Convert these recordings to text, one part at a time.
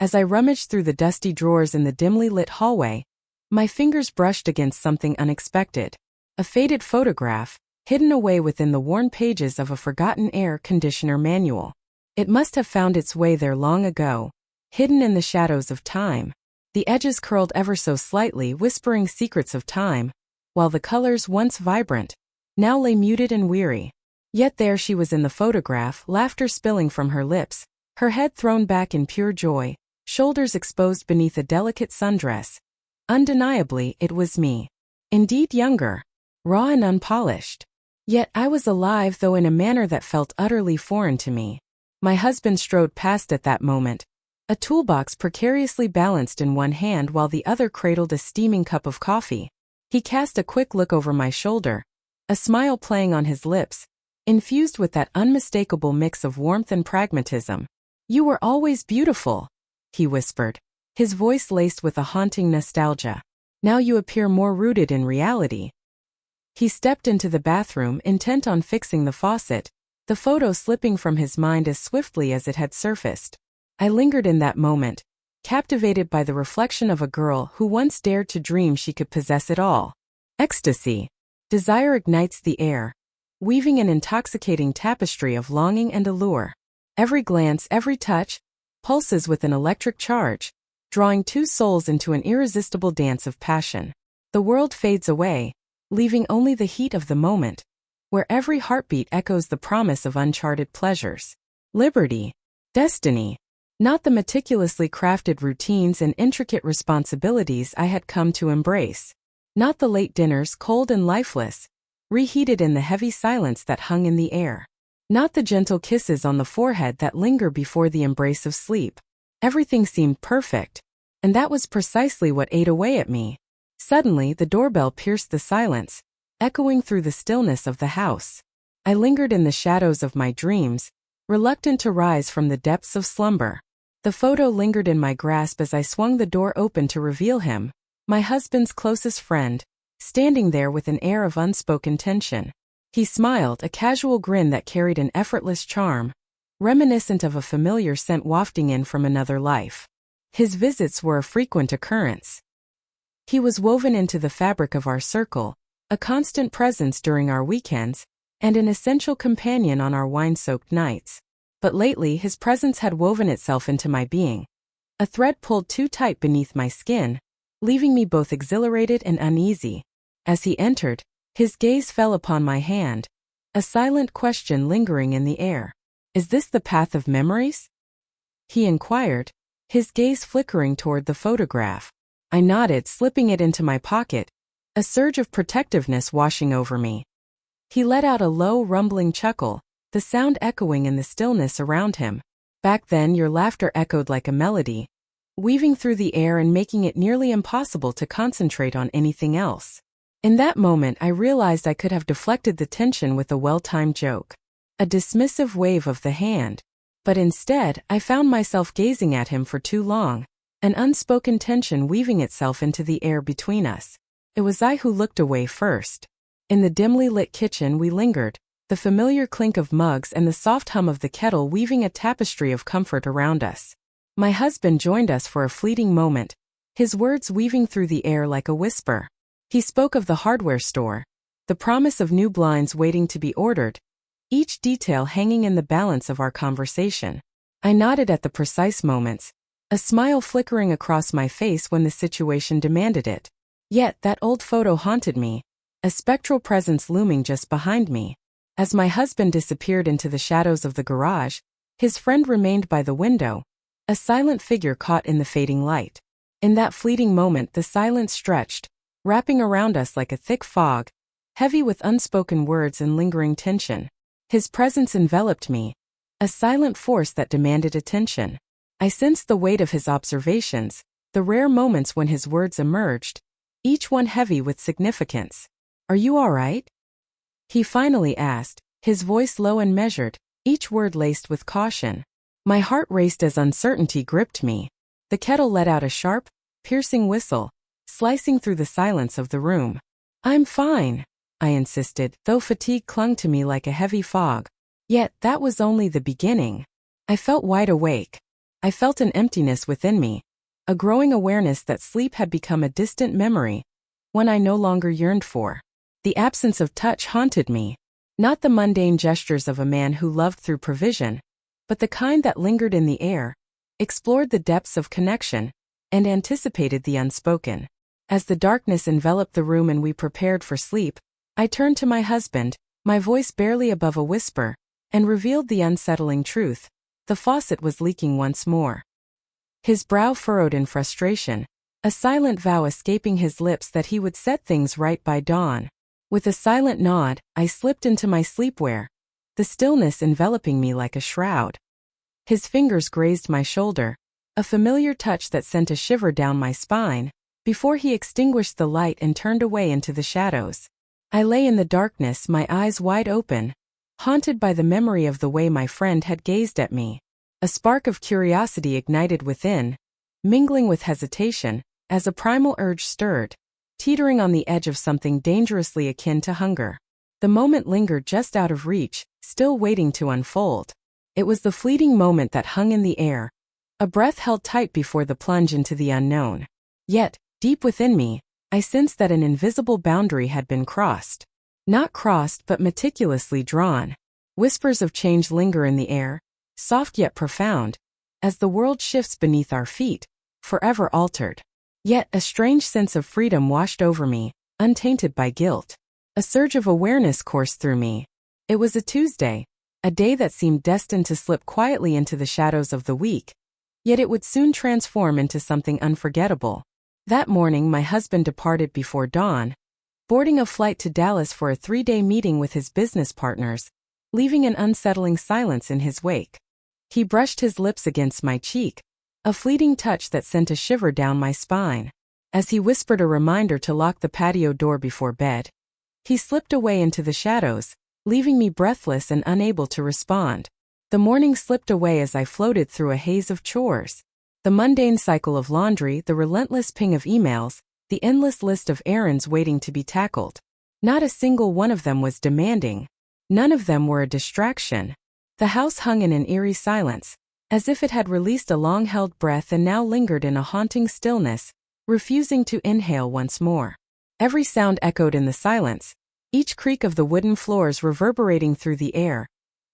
As I rummaged through the dusty drawers in the dimly lit hallway, my fingers brushed against something unexpected. A faded photograph, hidden away within the worn pages of a forgotten air conditioner manual. It must have found its way there long ago, hidden in the shadows of time. The edges curled ever so slightly, whispering secrets of time, while the colors, once vibrant, now lay muted and weary. Yet there she was in the photograph, laughter spilling from her lips, her head thrown back in pure joy, shoulders exposed beneath a delicate sundress. Undeniably, it was me. Indeed younger, raw and unpolished. Yet I was alive, though in a manner that felt utterly foreign to me. My husband strode past at that moment, a toolbox precariously balanced in one hand while the other cradled a steaming cup of coffee. He cast a quick look over my shoulder, a smile playing on his lips, infused with that unmistakable mix of warmth and pragmatism. "You were always beautiful," he whispered, his voice laced with a haunting nostalgia. "Now you appear more rooted in reality." He stepped into the bathroom, intent on fixing the faucet, the photo slipping from his mind as swiftly as it had surfaced. I lingered in that moment, captivated by the reflection of a girl who once dared to dream she could possess it all. Ecstasy. Desire ignites the air, weaving an intoxicating tapestry of longing and allure. Every glance, every touch, pulses with an electric charge, drawing two souls into an irresistible dance of passion. The world fades away, leaving only the heat of the moment, where every heartbeat echoes the promise of uncharted pleasures. Liberty. Destiny. Not the meticulously crafted routines and intricate responsibilities I had come to embrace. Not the late dinners, cold and lifeless, reheated in the heavy silence that hung in the air. Not the gentle kisses on the forehead that linger before the embrace of sleep. Everything seemed perfect, and that was precisely what ate away at me. Suddenly, the doorbell pierced the silence, echoing through the stillness of the house. I lingered in the shadows of my dreams, reluctant to rise from the depths of slumber. The photo lingered in my grasp as I swung the door open to reveal him, my husband's closest friend, standing there with an air of unspoken tension. He smiled, a casual grin that carried an effortless charm, reminiscent of a familiar scent wafting in from another life. His visits were a frequent occurrence. He was woven into the fabric of our circle, a constant presence during our weekends, and an essential companion on our wine-soaked nights. But lately his presence had woven itself into my being. A thread pulled too tight beneath my skin, leaving me both exhilarated and uneasy. As he entered, his gaze fell upon my hand, a silent question lingering in the air. "Is this the path of memories?" he inquired, his gaze flickering toward the photograph. I nodded, slipping it into my pocket, a surge of protectiveness washing over me. He let out a low, rumbling chuckle, the sound echoing in the stillness around him. Back then your laughter echoed like a melody, weaving through the air and making it nearly impossible to concentrate on anything else. In that moment I realized I could have deflected the tension with a well-timed joke, a dismissive wave of the hand. But instead, I found myself gazing at him for too long, an unspoken tension weaving itself into the air between us. It was I who looked away first. In the dimly lit kitchen we lingered, the familiar clink of mugs and the soft hum of the kettle weaving a tapestry of comfort around us. My husband joined us for a fleeting moment, his words weaving through the air like a whisper. He spoke of the hardware store, the promise of new blinds waiting to be ordered, each detail hanging in the balance of our conversation. I nodded at the precise moments, a smile flickering across my face when the situation demanded it. Yet that old photo haunted me, a spectral presence looming just behind me. As my husband disappeared into the shadows of the garage, his friend remained by the window, a silent figure caught in the fading light. In that fleeting moment the silence stretched, wrapping around us like a thick fog, heavy with unspoken words and lingering tension. His presence enveloped me, a silent force that demanded attention. I sensed the weight of his observations, the rare moments when his words emerged, each one heavy with significance. "Are you all right?" he finally asked, his voice low and measured, each word laced with caution. My heart raced as uncertainty gripped me. The kettle let out a sharp, piercing whistle, slicing through the silence of the room. "I'm fine," I insisted, though fatigue clung to me like a heavy fog. Yet that was only the beginning. I felt wide awake. I felt an emptiness within me, a growing awareness that sleep had become a distant memory, one I no longer yearned for. The absence of touch haunted me, not the mundane gestures of a man who loved through provision, but the kind that lingered in the air, explored the depths of connection, and anticipated the unspoken. As the darkness enveloped the room and we prepared for sleep, I turned to my husband, my voice barely above a whisper, and revealed the unsettling truth. The faucet was leaking once more. His brow furrowed in frustration, a silent vow escaping his lips that he would set things right by dawn. With a silent nod, I slipped into my sleepwear, the stillness enveloping me like a shroud. His fingers grazed my shoulder, a familiar touch that sent a shiver down my spine, before he extinguished the light and turned away into the shadows. I lay in the darkness, my eyes wide open, haunted by the memory of the way my friend had gazed at me. A spark of curiosity ignited within, mingling with hesitation, as a primal urge stirred, teetering on the edge of something dangerously akin to hunger. The moment lingered just out of reach, still waiting to unfold. It was the fleeting moment that hung in the air, a breath held tight before the plunge into the unknown. Yet, deep within me, I sensed that an invisible boundary had been crossed. Not crossed but meticulously drawn. Whispers of change linger in the air, soft yet profound, as the world shifts beneath our feet, forever altered. Yet a strange sense of freedom washed over me, untainted by guilt. A surge of awareness coursed through me. It was a Tuesday, a day that seemed destined to slip quietly into the shadows of the week, yet it would soon transform into something unforgettable. That morning my husband departed before dawn, boarding a flight to Dallas for a 3-day meeting with his business partners, leaving an unsettling silence in his wake. He brushed his lips against my cheek, a fleeting touch that sent a shiver down my spine. As he whispered a reminder to lock the patio door before bed, he slipped away into the shadows, leaving me breathless and unable to respond. The morning slipped away as I floated through a haze of chores. The mundane cycle of laundry, the relentless ping of emails, the endless list of errands waiting to be tackled. Not a single one of them was demanding. None of them were a distraction. The house hung in an eerie silence, as if it had released a long-held breath and now lingered in a haunting stillness, refusing to inhale once more. Every sound echoed in the silence, each creak of the wooden floors reverberating through the air,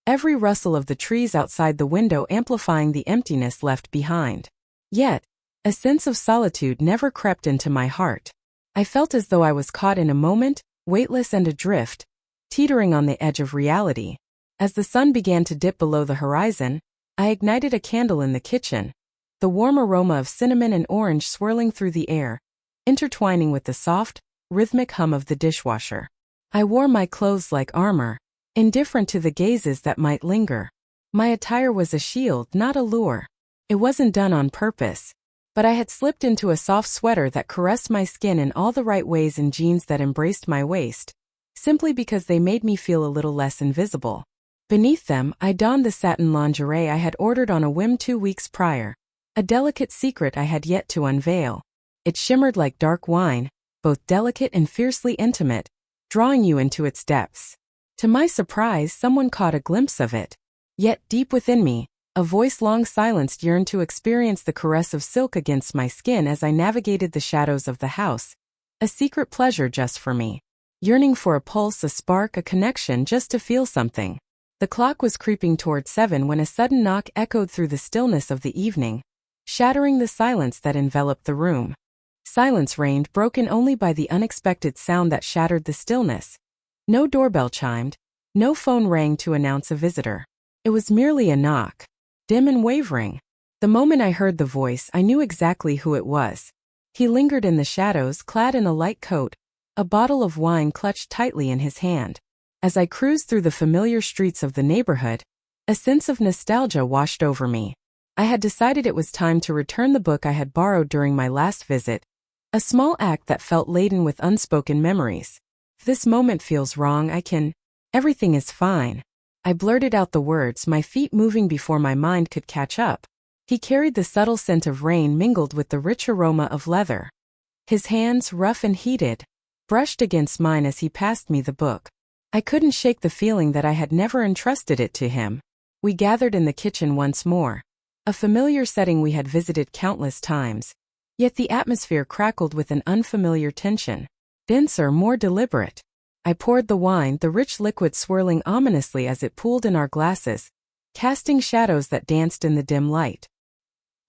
every rustle of the trees outside the window amplifying the emptiness left behind. Yet, a sense of solitude never crept into my heart. I felt as though I was caught in a moment, weightless and adrift, teetering on the edge of reality. As the sun began to dip below the horizon, I ignited a candle in the kitchen, the warm aroma of cinnamon and orange swirling through the air, intertwining with the soft, rhythmic hum of the dishwasher. I wore my clothes like armor, indifferent to the gazes that might linger. My attire was a shield, not a lure. It wasn't done on purpose, but I had slipped into a soft sweater that caressed my skin in all the right ways and jeans that embraced my waist, simply because they made me feel a little less invisible. Beneath them, I donned the satin lingerie I had ordered on a whim 2 weeks prior, a delicate secret I had yet to unveil. It shimmered like dark wine, both delicate and fiercely intimate, drawing you into its depths. To my surprise, someone caught a glimpse of it. Yet deep within me, a voice long silenced yearned to experience the caress of silk against my skin as I navigated the shadows of the house, a secret pleasure just for me. Yearning for a pulse, a spark, a connection, just to feel something. The clock was creeping toward 7 when a sudden knock echoed through the stillness of the evening, shattering the silence that enveloped the room. Silence reigned, broken only by the unexpected sound that shattered the stillness. No doorbell chimed, no phone rang to announce a visitor. It was merely a knock, dim and wavering. The moment I heard the voice, I knew exactly who it was. He lingered in the shadows, clad in a light coat, a bottle of wine clutched tightly in his hand. As I cruised through the familiar streets of the neighborhood, a sense of nostalgia washed over me. I had decided it was time to return the book I had borrowed during my last visit, a small act that felt laden with unspoken memories. If this moment feels wrong, everything is fine. I blurted out the words, my feet moving before my mind could catch up. He carried the subtle scent of rain mingled with the rich aroma of leather. His hands, rough and heated, brushed against mine as he passed me the book. I couldn't shake the feeling that I had never entrusted it to him. We gathered in the kitchen once more, A familiar setting we had visited countless times. Yet the atmosphere crackled with an unfamiliar tension. Denser, more deliberate. I poured the wine, the rich liquid swirling ominously as it pooled in our glasses, casting shadows that danced in the dim light.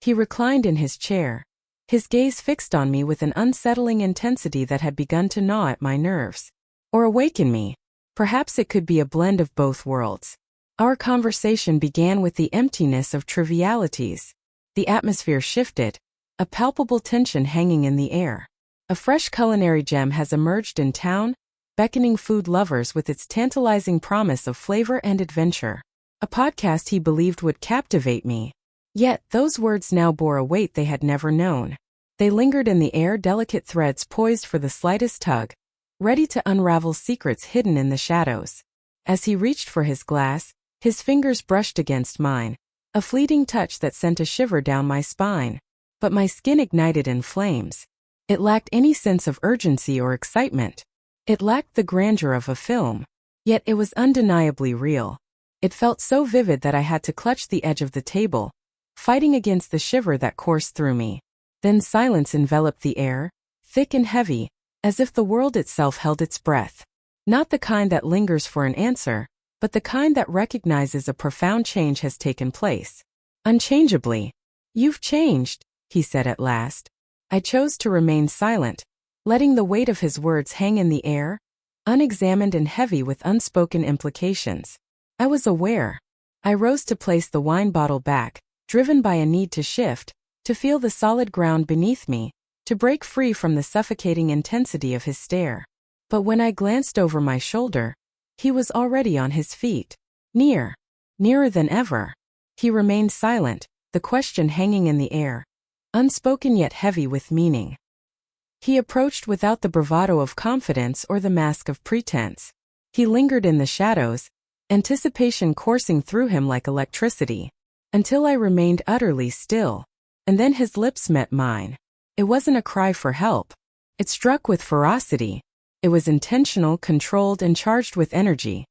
He reclined in his chair, his gaze fixed on me with an unsettling intensity that had begun to gnaw at my nerves. Or awaken me. Perhaps it could be a blend of both worlds. Our conversation began with the emptiness of trivialities. The atmosphere shifted, a palpable tension hanging in the air. A fresh culinary gem has emerged in town, beckoning food lovers with its tantalizing promise of flavor and adventure. A podcast he believed would captivate me. Yet, those words now bore a weight they had never known. They lingered in the air, delicate threads poised for the slightest tug, ready to unravel secrets hidden in the shadows. As he reached for his glass, his fingers brushed against mine, a fleeting touch that sent a shiver down my spine. But my skin ignited in flames. It lacked any sense of urgency or excitement. It lacked the grandeur of a film. Yet it was undeniably real. It felt so vivid that I had to clutch the edge of the table, fighting against the shiver that coursed through me. Then silence enveloped the air, thick and heavy, as if the world itself held its breath. Not the kind that lingers for an answer, but the kind that recognizes a profound change has taken place. Unchangeably. "You've changed," he said at last. I chose to remain silent, letting the weight of his words hang in the air, unexamined and heavy with unspoken implications. I was aware. I rose to place the wine bottle back, driven by a need to shift, to feel the solid ground beneath me, to break free from the suffocating intensity of his stare. But when I glanced over my shoulder, he was already on his feet. Nearer than ever. He remained silent, the question hanging in the air, unspoken yet heavy with meaning. He approached without the bravado of confidence or the mask of pretense. He lingered in the shadows, anticipation coursing through him like electricity, until I remained utterly still. And then his lips met mine. It wasn't a cry for help. It struck with ferocity. It was intentional, controlled, and charged with energy.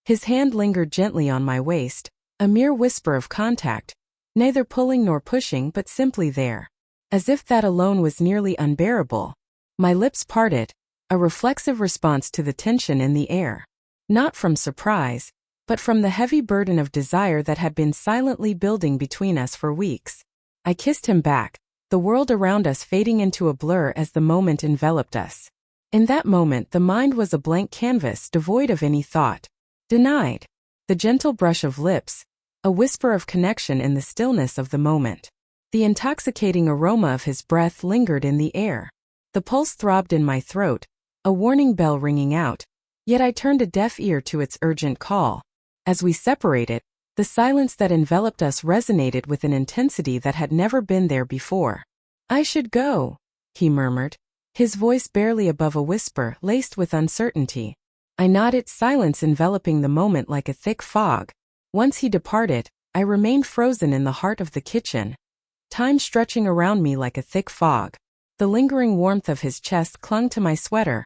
His hand lingered gently on my waist, a mere whisper of contact, neither pulling nor pushing but simply there. As if that alone was nearly unbearable, my lips parted, a reflexive response to the tension in the air. Not from surprise, but from the heavy burden of desire that had been silently building between us for weeks. I kissed him back, the world around us fading into a blur as the moment enveloped us. In that moment the mind was a blank canvas devoid of any thought. Denied. The gentle brush of lips, a whisper of connection in the stillness of the moment. The intoxicating aroma of his breath lingered in the air. The pulse throbbed in my throat, a warning bell ringing out, yet I turned a deaf ear to its urgent call. As we separated, the silence that enveloped us resonated with an intensity that had never been there before. "I should go," he murmured, his voice barely above a whisper laced with uncertainty. I nodded, silence enveloping the moment like a thick fog. Once he departed, I remained frozen in the heart of the kitchen, time stretching around me like a thick fog. The lingering warmth of his chest clung to my sweater,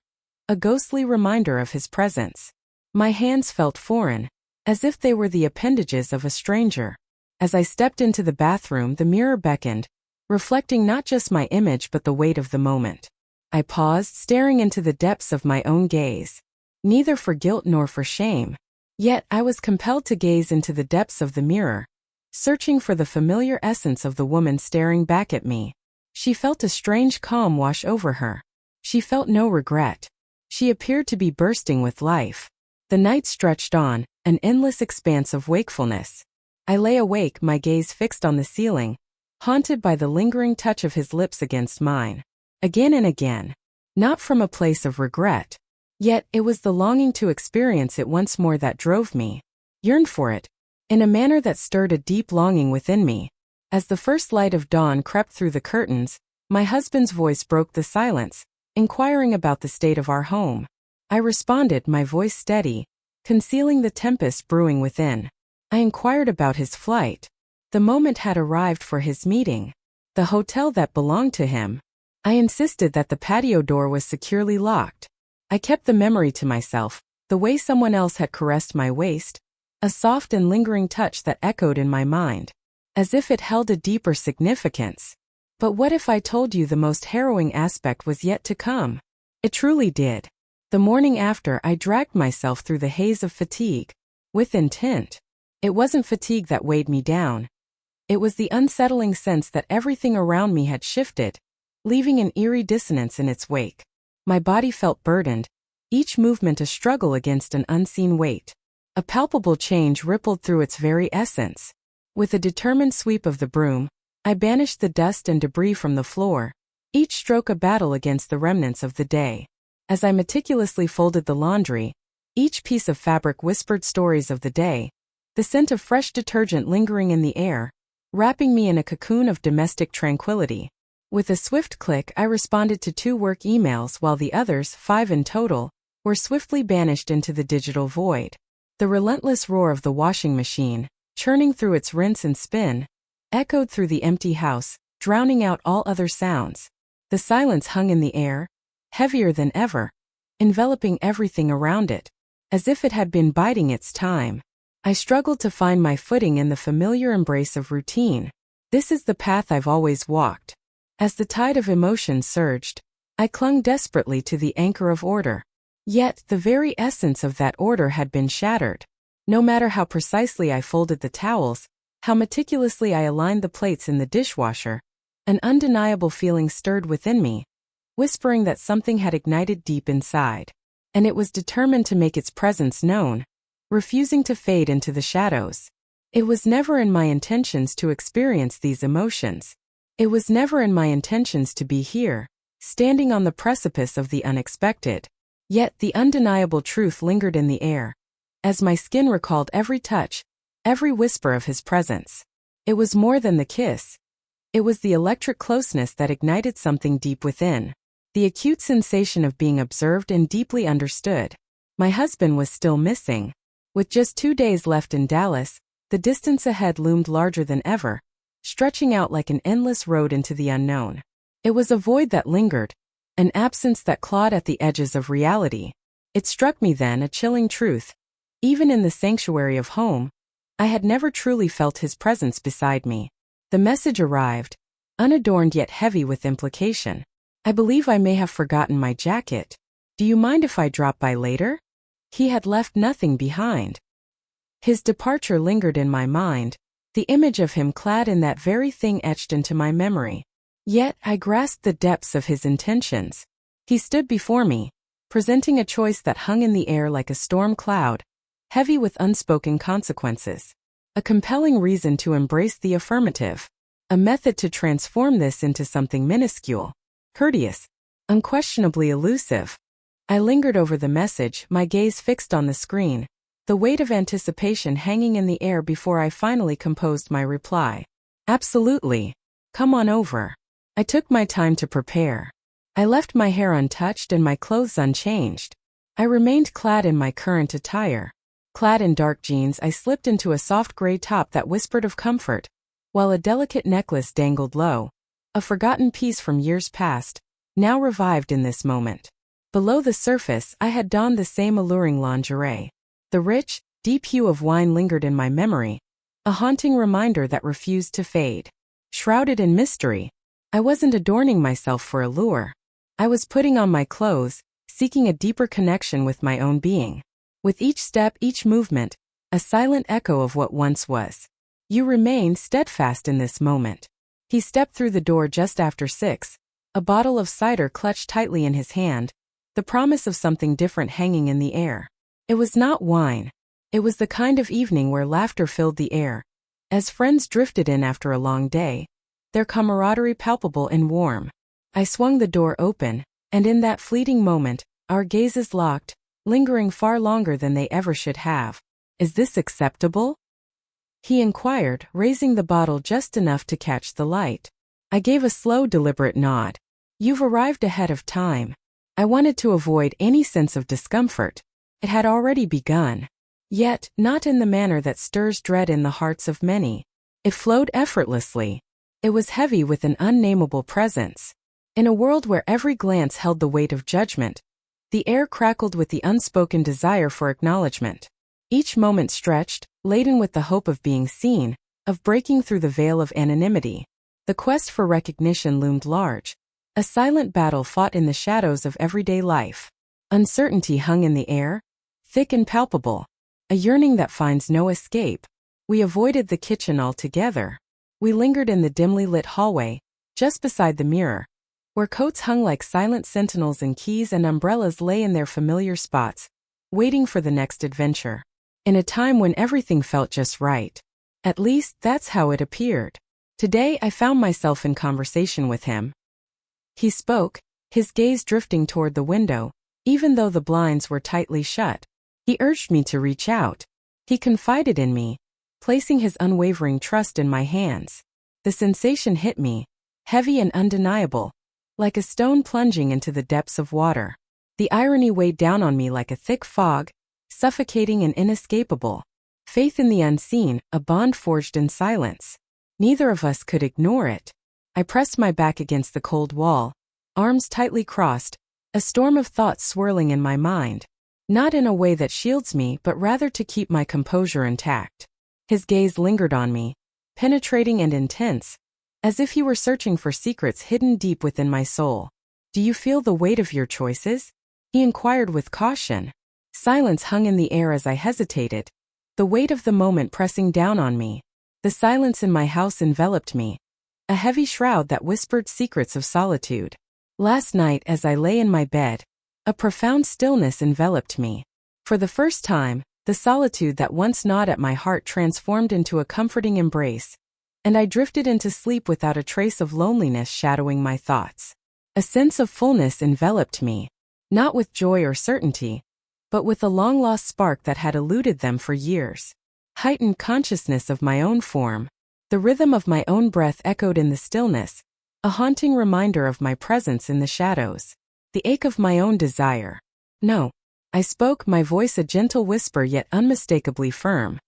a ghostly reminder of his presence. My hands felt foreign, as if they were the appendages of a stranger. As I stepped into the bathroom, the mirror beckoned, reflecting not just my image but the weight of the moment. I paused, staring into the depths of my own gaze, neither for guilt nor for shame. Yet I was compelled to gaze into the depths of the mirror, searching for the familiar essence of the woman staring back at me. She felt a strange calm wash over her. She felt no regret. She appeared to be bursting with life. The night stretched on, an endless expanse of wakefulness. I lay awake, my gaze fixed on the ceiling, haunted by the lingering touch of his lips against mine. Again and again. Not from a place of regret. Yet it was the longing to experience it once more that drove me. Yearned for it, in a manner that stirred a deep longing within me. As the first light of dawn crept through the curtains, my husband's voice broke the silence, inquiring about the state of our home. I responded, my voice steady, concealing the tempest brewing within. I inquired about his flight. The moment had arrived for his meeting. The hotel that belonged to him. I insisted that the patio door was securely locked. I kept the memory to myself, the way someone else had caressed my waist, a soft and lingering touch that echoed in my mind. as if it held a deeper significance. But what if I told you the most harrowing aspect was yet to come? It truly did. The morning after, I dragged myself through the haze of fatigue, with intent. It wasn't fatigue that weighed me down. It was the unsettling sense that everything around me had shifted, leaving an eerie dissonance in its wake. My body felt burdened, each movement a struggle against an unseen weight. A palpable change rippled through its very essence. With a determined sweep of the broom, I banished the dust and debris from the floor, each stroke a battle against the remnants of the day. As I meticulously folded the laundry, each piece of fabric whispered stories of the day, the scent of fresh detergent lingering in the air, wrapping me in a cocoon of domestic tranquility. With a swift click, I responded to 2 work emails while the others, 5 in total, were swiftly banished into the digital void. The relentless roar of the washing machine, churning through its rinse and spin, echoed through the empty house, drowning out all other sounds. The silence hung in the air, heavier than ever, enveloping everything around it, as if it had been biding its time. I struggled to find my footing in the familiar embrace of routine. This is the path I've always walked. As the tide of emotion surged, I clung desperately to the anchor of order. Yet, the very essence of that order had been shattered. No matter how precisely I folded the towels, how meticulously I aligned the plates in the dishwasher, an undeniable feeling stirred within me, whispering that something had ignited deep inside. And it was determined to make its presence known, refusing to fade into the shadows. It was never in my intentions to experience these emotions. It was never in my intentions to be here, standing on the precipice of the unexpected. Yet the undeniable truth lingered in the air, as my skin recalled every touch, every whisper of his presence. It was more than the kiss. It was the electric closeness that ignited something deep within. The acute sensation of being observed and deeply understood. My husband was still missing. With just 2 days left in Dallas, the distance ahead loomed larger than ever, stretching out like an endless road into the unknown. It was a void that lingered, an absence that clawed at the edges of reality. It struck me then, a chilling truth. Even in the sanctuary of home, I had never truly felt his presence beside me. The message arrived, unadorned yet heavy with implication. I believe I may have forgotten my jacket. Do you mind if I drop by later? He had left nothing behind. His departure lingered in my mind, the image of him clad in that very thing etched into my memory. Yet I grasped the depths of his intentions. He stood before me, presenting a choice that hung in the air like a storm cloud, heavy with unspoken consequences. A compelling reason to embrace the affirmative. A method to transform this into something minuscule, courteous, unquestionably elusive. I lingered over the message, my gaze fixed on the screen, the weight of anticipation hanging in the air before I finally composed my reply. Absolutely. Come on over. I took my time to prepare. I left my hair untouched and my clothes unchanged. I remained clad in my current attire. Clad in dark jeans, I slipped into a soft gray top that whispered of comfort, while a delicate necklace dangled low, a forgotten piece from years past, now revived in this moment. Below the surface, I had donned the same alluring lingerie. The rich, deep hue of wine lingered in my memory, a haunting reminder that refused to fade. Shrouded in mystery, I wasn't adorning myself for allure. I was putting on my clothes, seeking a deeper connection with my own being. With each step, each movement, a silent echo of what once was. You remain steadfast in this moment. He stepped through the door just after 6, a bottle of cider clutched tightly in his hand, the promise of something different hanging in the air. It was not wine. It was the kind of evening where laughter filled the air, as friends drifted in after a long day, their camaraderie palpable and warm. I swung the door open, and in that fleeting moment, our gazes locked, lingering far longer than they ever should have. Is this acceptable? He inquired, raising the bottle just enough to catch the light. I gave a slow, deliberate nod. You've arrived ahead of time. I wanted to avoid any sense of discomfort. It had already begun. Yet, not in the manner that stirs dread in the hearts of many. It flowed effortlessly. It was heavy with an unnameable presence. In a world where every glance held the weight of judgment, the air crackled with the unspoken desire for acknowledgement. Each moment stretched, laden with the hope of being seen, of breaking through the veil of anonymity. The quest for recognition loomed large, a silent battle fought in the shadows of everyday life. Uncertainty hung in the air, thick and palpable, a yearning that finds no escape. We avoided the kitchen altogether. We lingered in the dimly lit hallway, just beside the mirror, where coats hung like silent sentinels and keys and umbrellas lay in their familiar spots, waiting for the next adventure. In a time when everything felt just right. At least, that's how it appeared. Today I found myself in conversation with him. He spoke, his gaze drifting toward the window, even though the blinds were tightly shut. He urged me to reach out. He confided in me, placing his unwavering trust in my hands. The sensation hit me, heavy and undeniable, like a stone plunging into the depths of water. The irony weighed down on me like a thick fog, suffocating and inescapable. Faith in the unseen, a bond forged in silence. Neither of us could ignore it. I pressed my back against the cold wall, arms tightly crossed, a storm of thoughts swirling in my mind. Not in a way that shields me, but rather to keep my composure intact. His gaze lingered on me, penetrating and intense, as if he were searching for secrets hidden deep within my soul. "Do you feel the weight of your choices?" he inquired with caution. Silence hung in the air as I hesitated, the weight of the moment pressing down on me. The silence in my house enveloped me, a heavy shroud that whispered secrets of solitude. Last night as I lay in my bed, a profound stillness enveloped me. For the first time, the solitude that once gnawed at my heart transformed into a comforting embrace, and I drifted into sleep without a trace of loneliness shadowing my thoughts. A sense of fullness enveloped me, not with joy or certainty, but with a long-lost spark that had eluded them for years. Heightened consciousness of my own form, the rhythm of my own breath echoed in the stillness, a haunting reminder of my presence in the shadows. The ache of my own desire. "No," I spoke, my voice a gentle whisper yet unmistakably firm.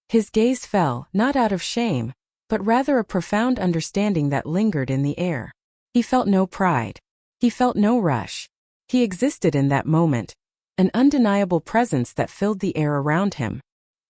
His gaze fell, not out of shame, but rather a profound understanding that lingered in the air. He felt no pride. He felt no rush. He existed in that moment, an undeniable presence that filled the air around him.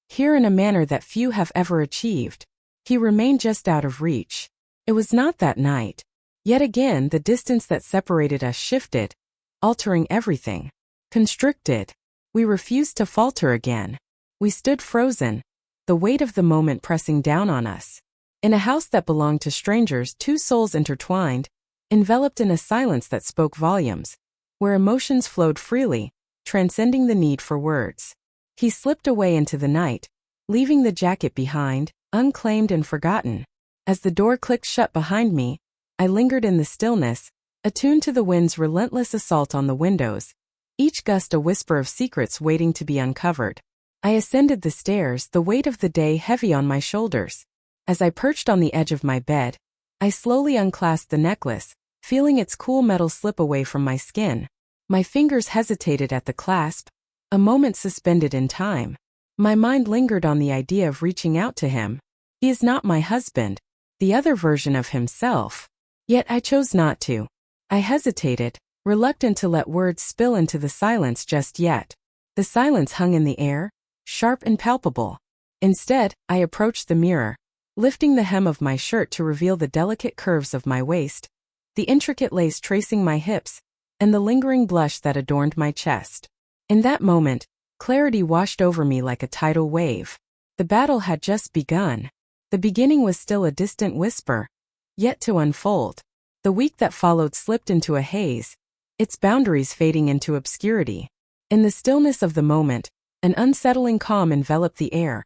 Here in a manner that few have ever achieved. He remained just out of reach. It was not that night. Yet again the distance that separated us shifted, altering everything. Constricted. We refused to falter again. We stood frozen, the weight of the moment pressing down on us. In a house that belonged to strangers, two souls intertwined, enveloped in a silence that spoke volumes, where emotions flowed freely, transcending the need for words. He slipped away into the night, leaving the jacket behind, unclaimed and forgotten. As the door clicked shut behind me, I lingered in the stillness, attuned to the wind's relentless assault on the windows, each gust a whisper of secrets waiting to be uncovered. I ascended the stairs, the weight of the day heavy on my shoulders. As I perched on the edge of my bed, I slowly unclasped the necklace, feeling its cool metal slip away from my skin. My fingers hesitated at the clasp, a moment suspended in time. My mind lingered on the idea of reaching out to him. He is not my husband, the other version of himself. Yet I chose not to. I hesitated, reluctant to let words spill into the silence just yet. The silence hung in the air, sharp and palpable. Instead, I approached the mirror, lifting the hem of my shirt to reveal the delicate curves of my waist, the intricate lace tracing my hips, and the lingering blush that adorned my chest. In that moment, clarity washed over me like a tidal wave. The battle had just begun. The beginning was still a distant whisper, yet to unfold. The week that followed slipped into a haze, its boundaries fading into obscurity. In the stillness of the moment, an unsettling calm enveloped the air,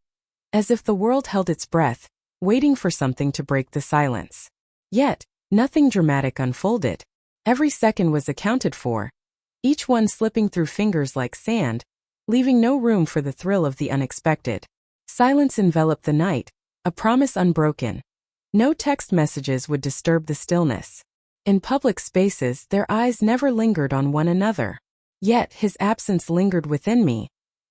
as if the world held its breath, waiting for something to break the silence. Yet, nothing dramatic unfolded. Every second was accounted for, each one slipping through fingers like sand, leaving no room for the thrill of the unexpected. Silence enveloped the night, a promise unbroken. No text messages would disturb the stillness. In public spaces, their eyes never lingered on one another. Yet his absence lingered within me,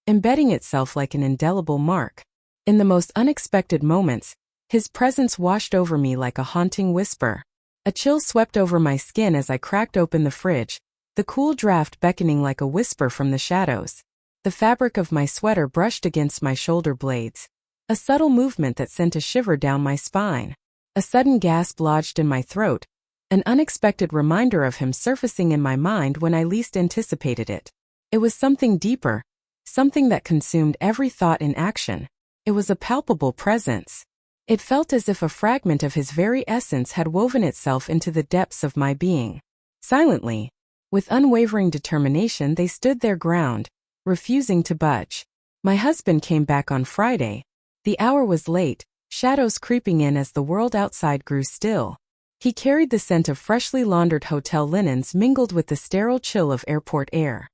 embedding itself like an indelible mark. In the most unexpected moments, his presence washed over me like a haunting whisper. A chill swept over my skin as I cracked open the fridge, the cool draft beckoning like a whisper from the shadows. The fabric of my sweater brushed against my shoulder blades, A subtle movement that sent a shiver down my spine. A sudden gasp lodged in my throat, an unexpected reminder of him surfacing in my mind when I least anticipated it. It was something deeper, something that consumed every thought in action. It was a palpable presence. It felt as if a fragment of his very essence had woven itself into the depths of my being. Silently, with unwavering determination, they stood their ground, refusing to budge. My husband came back on Friday. The hour was late, shadows creeping in as the world outside grew still. He carried the scent of freshly laundered hotel linens mingled with the sterile chill of airport air.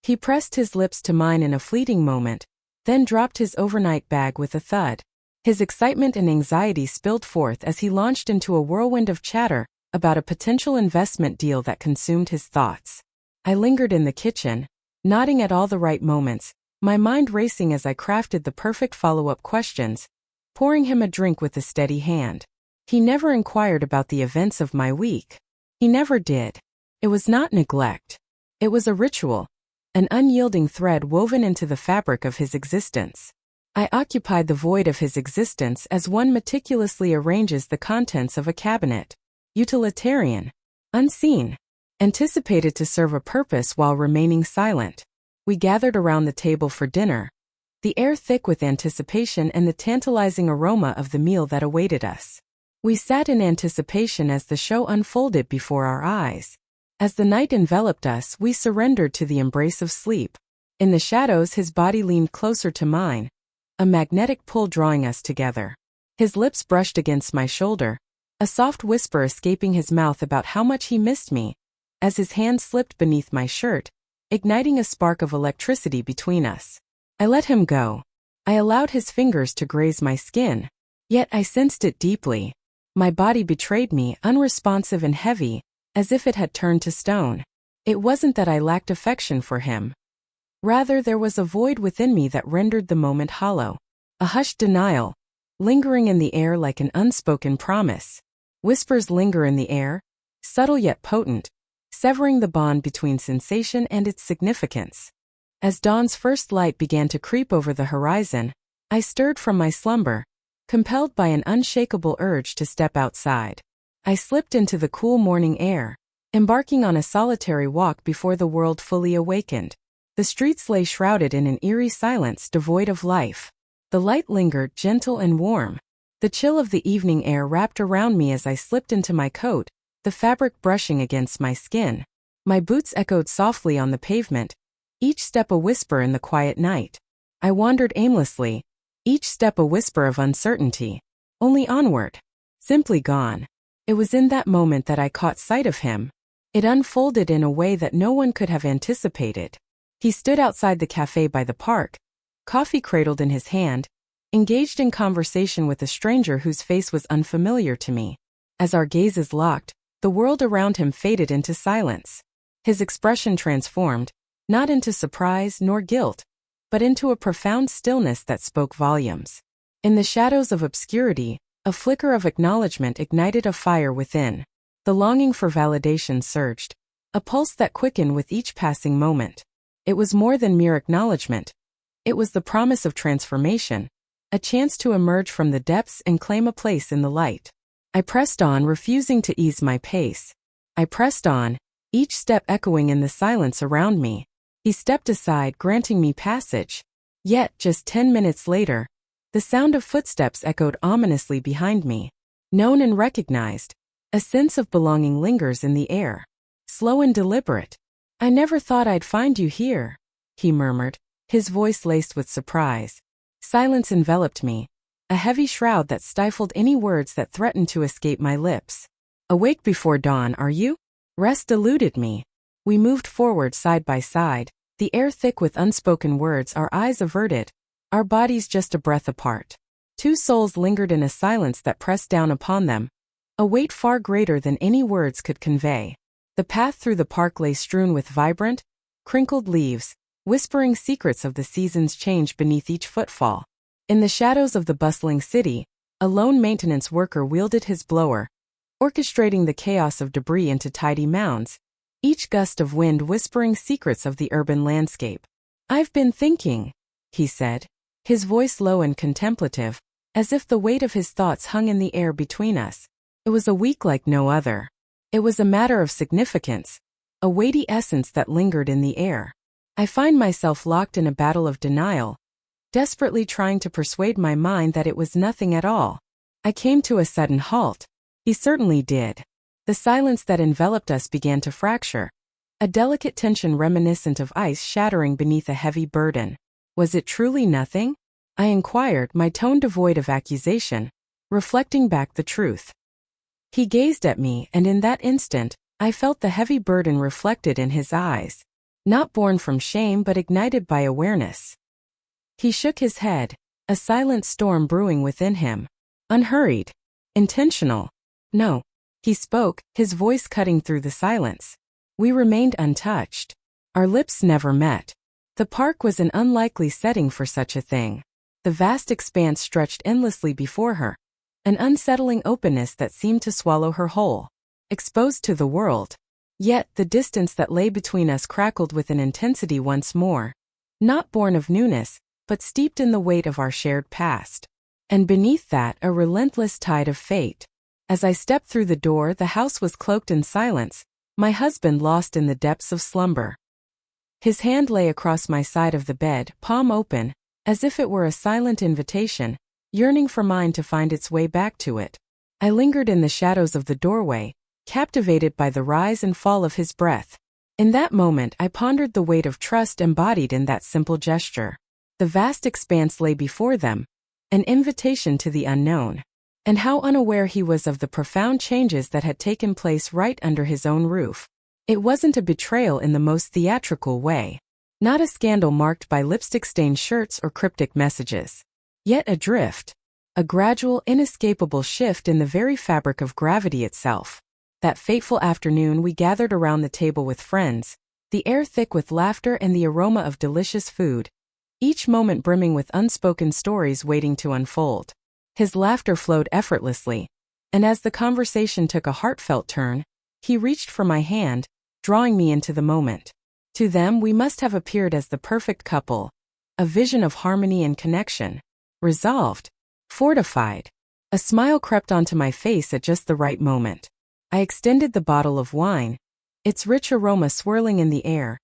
He pressed his lips to mine in a fleeting moment, then dropped his overnight bag with a thud. His excitement and anxiety spilled forth as he launched into a whirlwind of chatter about a potential investment deal that consumed his thoughts. I lingered in the kitchen, nodding at all the right moments, my mind racing as I crafted the perfect follow-up questions, pouring him a drink with a steady hand. He never inquired about the events of my week. He never did. It was not neglect. It was a ritual, an unyielding thread woven into the fabric of his existence. I occupied the void of his existence as one meticulously arranges the contents of a cabinet. Utilitarian, unseen, anticipated to serve a purpose while remaining silent. We gathered around the table for dinner, the air thick with anticipation and the tantalizing aroma of the meal that awaited us. We sat in anticipation as the show unfolded before our eyes. As the night enveloped us, we surrendered to the embrace of sleep. In the shadows, his body leaned closer to mine, a magnetic pull drawing us together. His lips brushed against my shoulder, a soft whisper escaping his mouth about how much he missed me, as his hand slipped beneath my shirt, igniting a spark of electricity between us. I let him go. I allowed his fingers to graze my skin, yet I sensed it deeply. My body betrayed me, unresponsive and heavy, as if it had turned to stone. It wasn't that I lacked affection for him. Rather, there was a void within me that rendered the moment hollow. A hushed denial, lingering in the air like an unspoken promise. Whispers linger in the air, subtle yet potent, severing the bond between sensation and its significance. As dawn's first light began to creep over the horizon, I stirred from my slumber, compelled by an unshakable urge to step outside. I slipped into the cool morning air, embarking on a solitary walk before the world fully awakened. The streets lay shrouded in an eerie silence devoid of life. The light lingered, gentle and warm. The chill of the evening air wrapped around me as I slipped into my coat, the fabric brushing against my skin. My boots echoed softly on the pavement, each step a whisper in the quiet night. I wandered aimlessly, each step a whisper of uncertainty. Only onward. Simply gone. It was in that moment that I caught sight of him. It unfolded in a way that no one could have anticipated. He stood outside the cafe by the park, coffee cradled in his hand, engaged in conversation with a stranger whose face was unfamiliar to me. As our gazes locked, the world around him faded into silence. His expression transformed, not into surprise nor guilt, but into a profound stillness that spoke volumes. In the shadows of obscurity, a flicker of acknowledgement ignited a fire within. The longing for validation surged, a pulse that quickened with each passing moment. It was more than mere acknowledgement. It was the promise of transformation, a chance to emerge from the depths and claim a place in the light. I pressed on, refusing to ease my pace. I pressed on, each step echoing in the silence around me. He stepped aside, granting me passage. Yet, just 10 minutes later, the sound of footsteps echoed ominously behind me. Known and recognized, a sense of belonging lingers in the air. Slow and deliberate. "I never thought I'd find you here," he murmured, his voice laced with surprise. Silence enveloped me, a heavy shroud that stifled any words that threatened to escape my lips. "Awake before dawn, are you?" Rest eluded me. We moved forward side by side, the air thick with unspoken words, our eyes averted, our bodies just a breath apart. Two souls lingered in a silence that pressed down upon them, a weight far greater than any words could convey. The path through the park lay strewn with vibrant, crinkled leaves, whispering secrets of the season's change beneath each footfall. In the shadows of the bustling city, a lone maintenance worker wielded his blower, orchestrating the chaos of debris into tidy mounds, each gust of wind whispering secrets of the urban landscape. "I've been thinking," he said, his voice low and contemplative, as if the weight of his thoughts hung in the air between us. It was a week like no other. It was a matter of significance, a weighty essence that lingered in the air. I find myself locked in a battle of denial, desperately trying to persuade my mind that it was nothing at all. I came to a sudden halt. He certainly did. The silence that enveloped us began to fracture, a delicate tension reminiscent of ice shattering beneath a heavy burden. Was it truly nothing? I inquired, my tone devoid of accusation, reflecting back the truth. He gazed at me, and in that instant, I felt the heavy burden reflected in his eyes, not born from shame but ignited by awareness. He shook his head, a silent storm brewing within him. Unhurried. Intentional. No. He spoke, his voice cutting through the silence. We remained untouched. Our lips never met. The park was an unlikely setting for such a thing. The vast expanse stretched endlessly before her, an unsettling openness that seemed to swallow her whole, exposed to the world. Yet the distance that lay between us crackled with an intensity once more, not born of newness, but steeped in the weight of our shared past. And beneath that, a relentless tide of fate. As I stepped through the door, the house was cloaked in silence, my husband lost in the depths of slumber. His hand lay across my side of the bed, palm open, as if it were a silent invitation, yearning for mine to find its way back to it. I lingered in the shadows of the doorway, captivated by the rise and fall of his breath. In that moment, I pondered the weight of trust embodied in that simple gesture. The vast expanse lay before them, an invitation to the unknown. And how unaware he was of the profound changes that had taken place right under his own roof. It wasn't a betrayal in the most theatrical way. Not a scandal marked by lipstick-stained shirts or cryptic messages. Yet a drift. A gradual, inescapable shift in the very fabric of gravity itself. That fateful afternoon we gathered around the table with friends, the air thick with laughter and the aroma of delicious food, each moment brimming with unspoken stories waiting to unfold. His laughter flowed effortlessly, and as the conversation took a heartfelt turn, he reached for my hand, drawing me into the moment. To them we must have appeared as the perfect couple, a vision of harmony and connection. Resolved, fortified. A smile crept onto my face at just the right moment. I extended the bottle of wine, its rich aroma swirling in the air,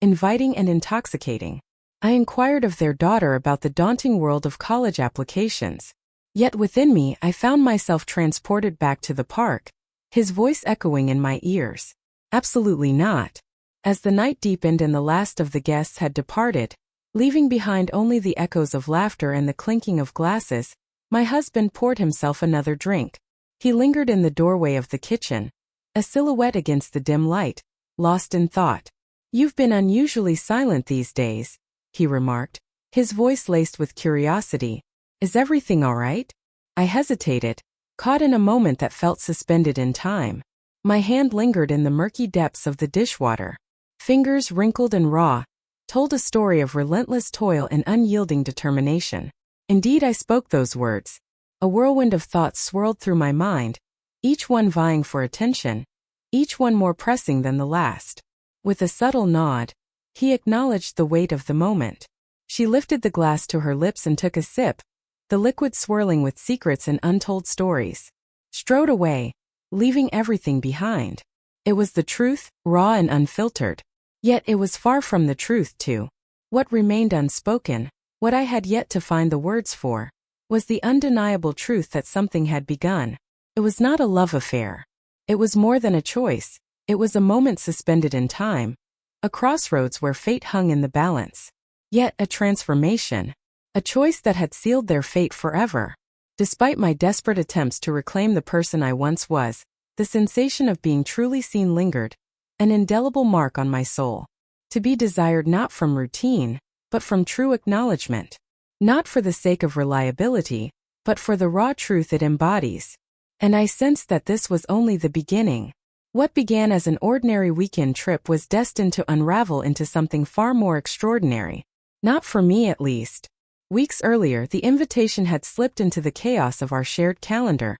inviting and intoxicating. I inquired of their daughter about the daunting world of college applications. Yet within me I found myself transported back to the park, his voice echoing in my ears. Absolutely not. As the night deepened and the last of the guests had departed, leaving behind only the echoes of laughter and the clinking of glasses, my husband poured himself another drink. He lingered in the doorway of the kitchen, a silhouette against the dim light, lost in thought. "You've been unusually silent these days," he remarked, his voice laced with curiosity. "Is everything all right?" I hesitated, caught in a moment that felt suspended in time. My hand lingered in the murky depths of the dishwater. Fingers wrinkled and raw, told a story of relentless toil and unyielding determination. Indeed, I spoke those words. A whirlwind of thoughts swirled through my mind, each one vying for attention, each one more pressing than the last. With a subtle nod, he acknowledged the weight of the moment. She lifted the glass to her lips and took a sip, the liquid swirling with secrets and untold stories. Strode away, leaving everything behind. It was the truth, raw and unfiltered. Yet it was far from the truth too. What remained unspoken, what I had yet to find the words for, was the undeniable truth that something had begun. It was not a love affair. It was more than a choice. It was a moment suspended in time, a crossroads where fate hung in the balance. Yet a transformation, a choice that had sealed their fate forever. Despite my desperate attempts to reclaim the person I once was, the sensation of being truly seen lingered, an indelible mark on my soul. To be desired not from routine, but from true acknowledgement. Not for the sake of reliability, but for the raw truth it embodies. And I sensed that this was only the beginning. What began as an ordinary weekend trip was destined to unravel into something far more extraordinary. Not for me, at least. Weeks earlier, the invitation had slipped into the chaos of our shared calendar,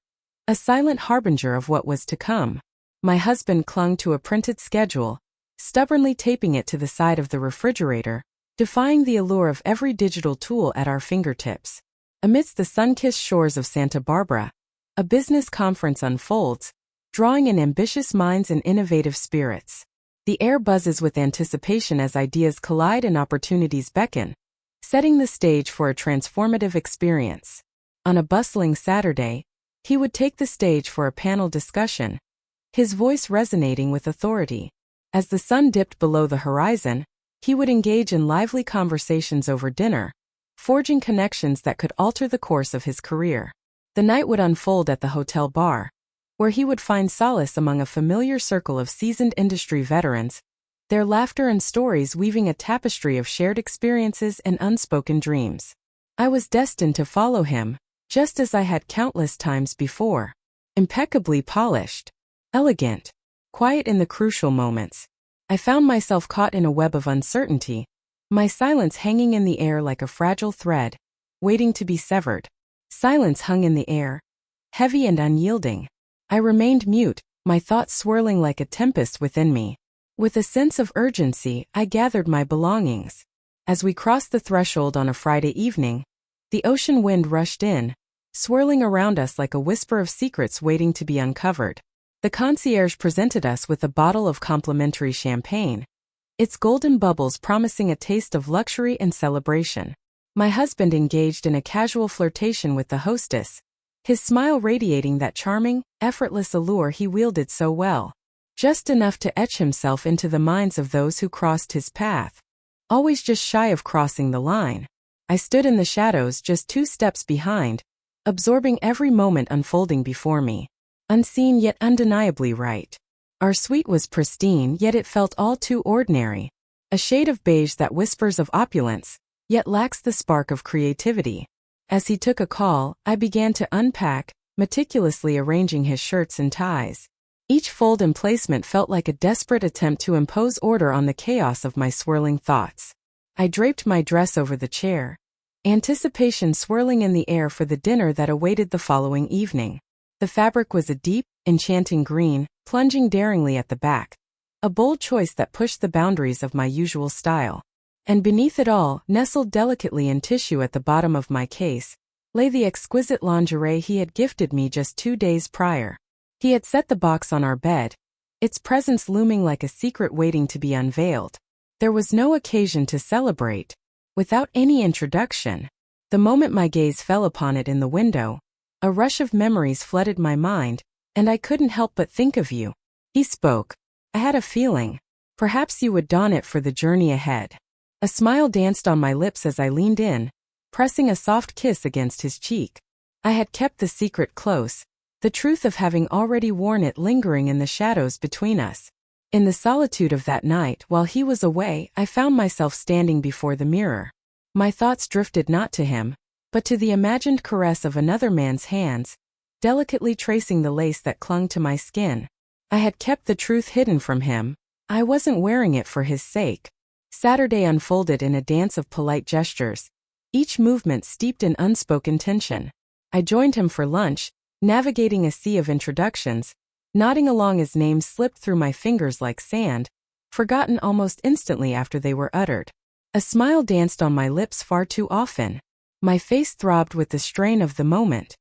a silent harbinger of what was to come. My husband clung to a printed schedule, stubbornly taping it to the side of the refrigerator, defying the allure of every digital tool at our fingertips. Amidst the sun-kissed shores of Santa Barbara, a business conference unfolds, drawing in ambitious minds and innovative spirits. The air buzzes with anticipation as ideas collide and opportunities beckon, setting the stage for a transformative experience. On a bustling Saturday, he would take the stage for a panel discussion, his voice resonating with authority. As the sun dipped below the horizon, he would engage in lively conversations over dinner, forging connections that could alter the course of his career. The night would unfold at the hotel bar, where he would find solace among a familiar circle of seasoned industry veterans, their laughter and stories weaving a tapestry of shared experiences and unspoken dreams. I was destined to follow him, just as I had countless times before. Impeccably polished, elegant, quiet in the crucial moments, I found myself caught in a web of uncertainty, my silence hanging in the air like a fragile thread, waiting to be severed. Silence hung in the air, heavy and unyielding. I remained mute, my thoughts swirling like a tempest within me. With a sense of urgency, I gathered my belongings. As we crossed the threshold on a Friday evening, the ocean wind rushed in, swirling around us like a whisper of secrets waiting to be uncovered. The concierge presented us with a bottle of complimentary champagne, its golden bubbles promising a taste of luxury and celebration. My husband engaged in a casual flirtation with the hostess, his smile radiating that charming, effortless allure he wielded so well, just enough to etch himself into the minds of those who crossed his path. Always just shy of crossing the line, I stood in the shadows just 2 steps behind, absorbing every moment unfolding before me. Unseen yet undeniably right. Our suite was pristine, yet it felt all too ordinary. A shade of beige that whispers of opulence, yet lacks the spark of creativity. As he took a call, I began to unpack, meticulously arranging his shirts and ties. Each fold and placement felt like a desperate attempt to impose order on the chaos of my swirling thoughts. I draped my dress over the chair, anticipation swirling in the air for the dinner that awaited the following evening. The fabric was a deep, enchanting green, plunging daringly at the back, a bold choice that pushed the boundaries of my usual style. And beneath it all, nestled delicately in tissue at the bottom of my case, lay the exquisite lingerie he had gifted me just 2 days prior. He had set the box on our bed, its presence looming like a secret waiting to be unveiled. There was no occasion to celebrate. Without any introduction, the moment my gaze fell upon it in the window, a rush of memories flooded my mind, and I couldn't help but think of you. He spoke. I had a feeling. Perhaps you would don it for the journey ahead. A smile danced on my lips as I leaned in, pressing a soft kiss against his cheek. I had kept the secret close, the truth of having already worn it lingering in the shadows between us. In the solitude of that night, while he was away, I found myself standing before the mirror. My thoughts drifted not to him, but to the imagined caress of another man's hands, delicately tracing the lace that clung to my skin. I had kept the truth hidden from him. I wasn't wearing it for his sake. Saturday unfolded in a dance of polite gestures, each movement steeped in unspoken tension. I joined him for lunch, navigating a sea of introductions, nodding along as names slipped through my fingers like sand, forgotten almost instantly after they were uttered. A smile danced on my lips far too often. My face throbbed with the strain of the moment.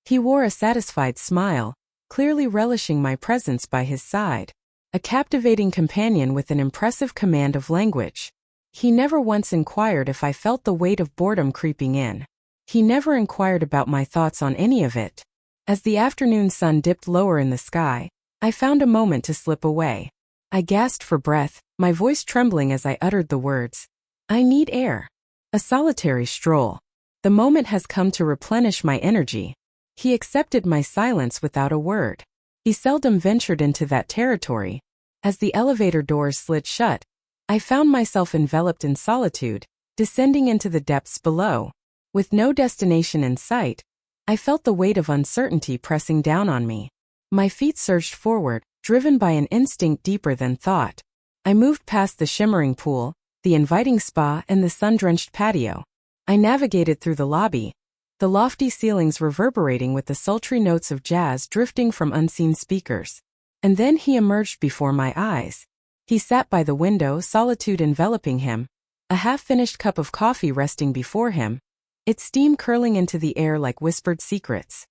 He wore a satisfied smile, clearly relishing my presence by his side. A captivating companion with an impressive command of language. He never once inquired if I felt the weight of boredom creeping in. He never inquired about my thoughts on any of it. As the afternoon sun dipped lower in the sky, I found a moment to slip away. I gasped for breath, my voice trembling as I uttered the words. I need air. A solitary stroll. The moment has come to replenish my energy. He accepted my silence without a word. He seldom ventured into that territory. As the elevator doors slid shut, I found myself enveloped in solitude, descending into the depths below. With no destination in sight, I felt the weight of uncertainty pressing down on me. My feet surged forward, driven by an instinct deeper than thought. I moved past the shimmering pool, the inviting spa, and the sun-drenched patio. I navigated through the lobby, the lofty ceilings reverberating with the sultry notes of jazz drifting from unseen speakers. And then he emerged before my eyes. He sat by the window, solitude enveloping him, a half-finished cup of coffee resting before him, its steam curling into the air like whispered secrets.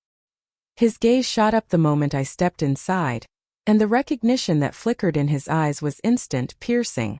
His gaze shot up the moment I stepped inside, and the recognition that flickered in his eyes was instant, piercing.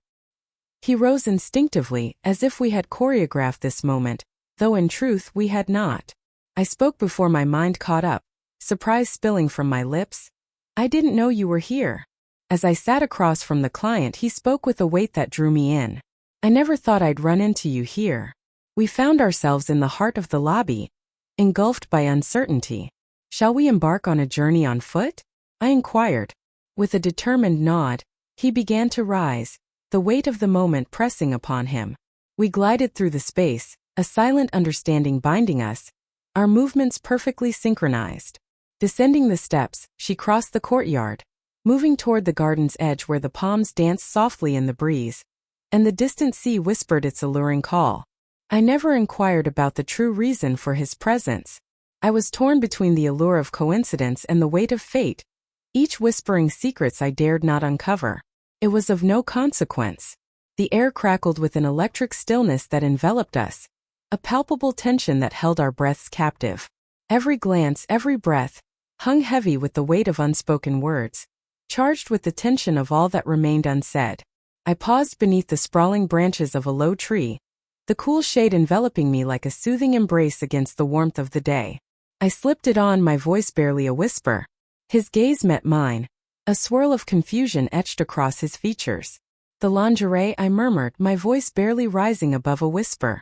He rose instinctively, as if we had choreographed this moment, though in truth we had not. I spoke before my mind caught up, surprise spilling from my lips. "I didn't know you were here." As I sat across from the client, he spoke with a weight that drew me in. "I never thought I'd run into you here." We found ourselves in the heart of the lobby, engulfed by uncertainty. "Shall we embark on a journey on foot?" I inquired. With a determined nod, he began to rise, the weight of the moment pressing upon him. We glided through the space, a silent understanding binding us, our movements perfectly synchronized. Descending the steps, she crossed the courtyard, moving toward the garden's edge where the palms danced softly in the breeze, and the distant sea whispered its alluring call. I never inquired about the true reason for his presence. I was torn between the allure of coincidence and the weight of fate, each whispering secrets I dared not uncover. It was of no consequence. The air crackled with an electric stillness that enveloped us, a palpable tension that held our breaths captive. Every glance, every breath, hung heavy with the weight of unspoken words, charged with the tension of all that remained unsaid. I paused beneath the sprawling branches of a low tree, the cool shade enveloping me like a soothing embrace against the warmth of the day. I slipped it on, my voice barely a whisper. His gaze met mine, a swirl of confusion etched across his features. "The lingerie," I murmured, my voice barely rising above a whisper.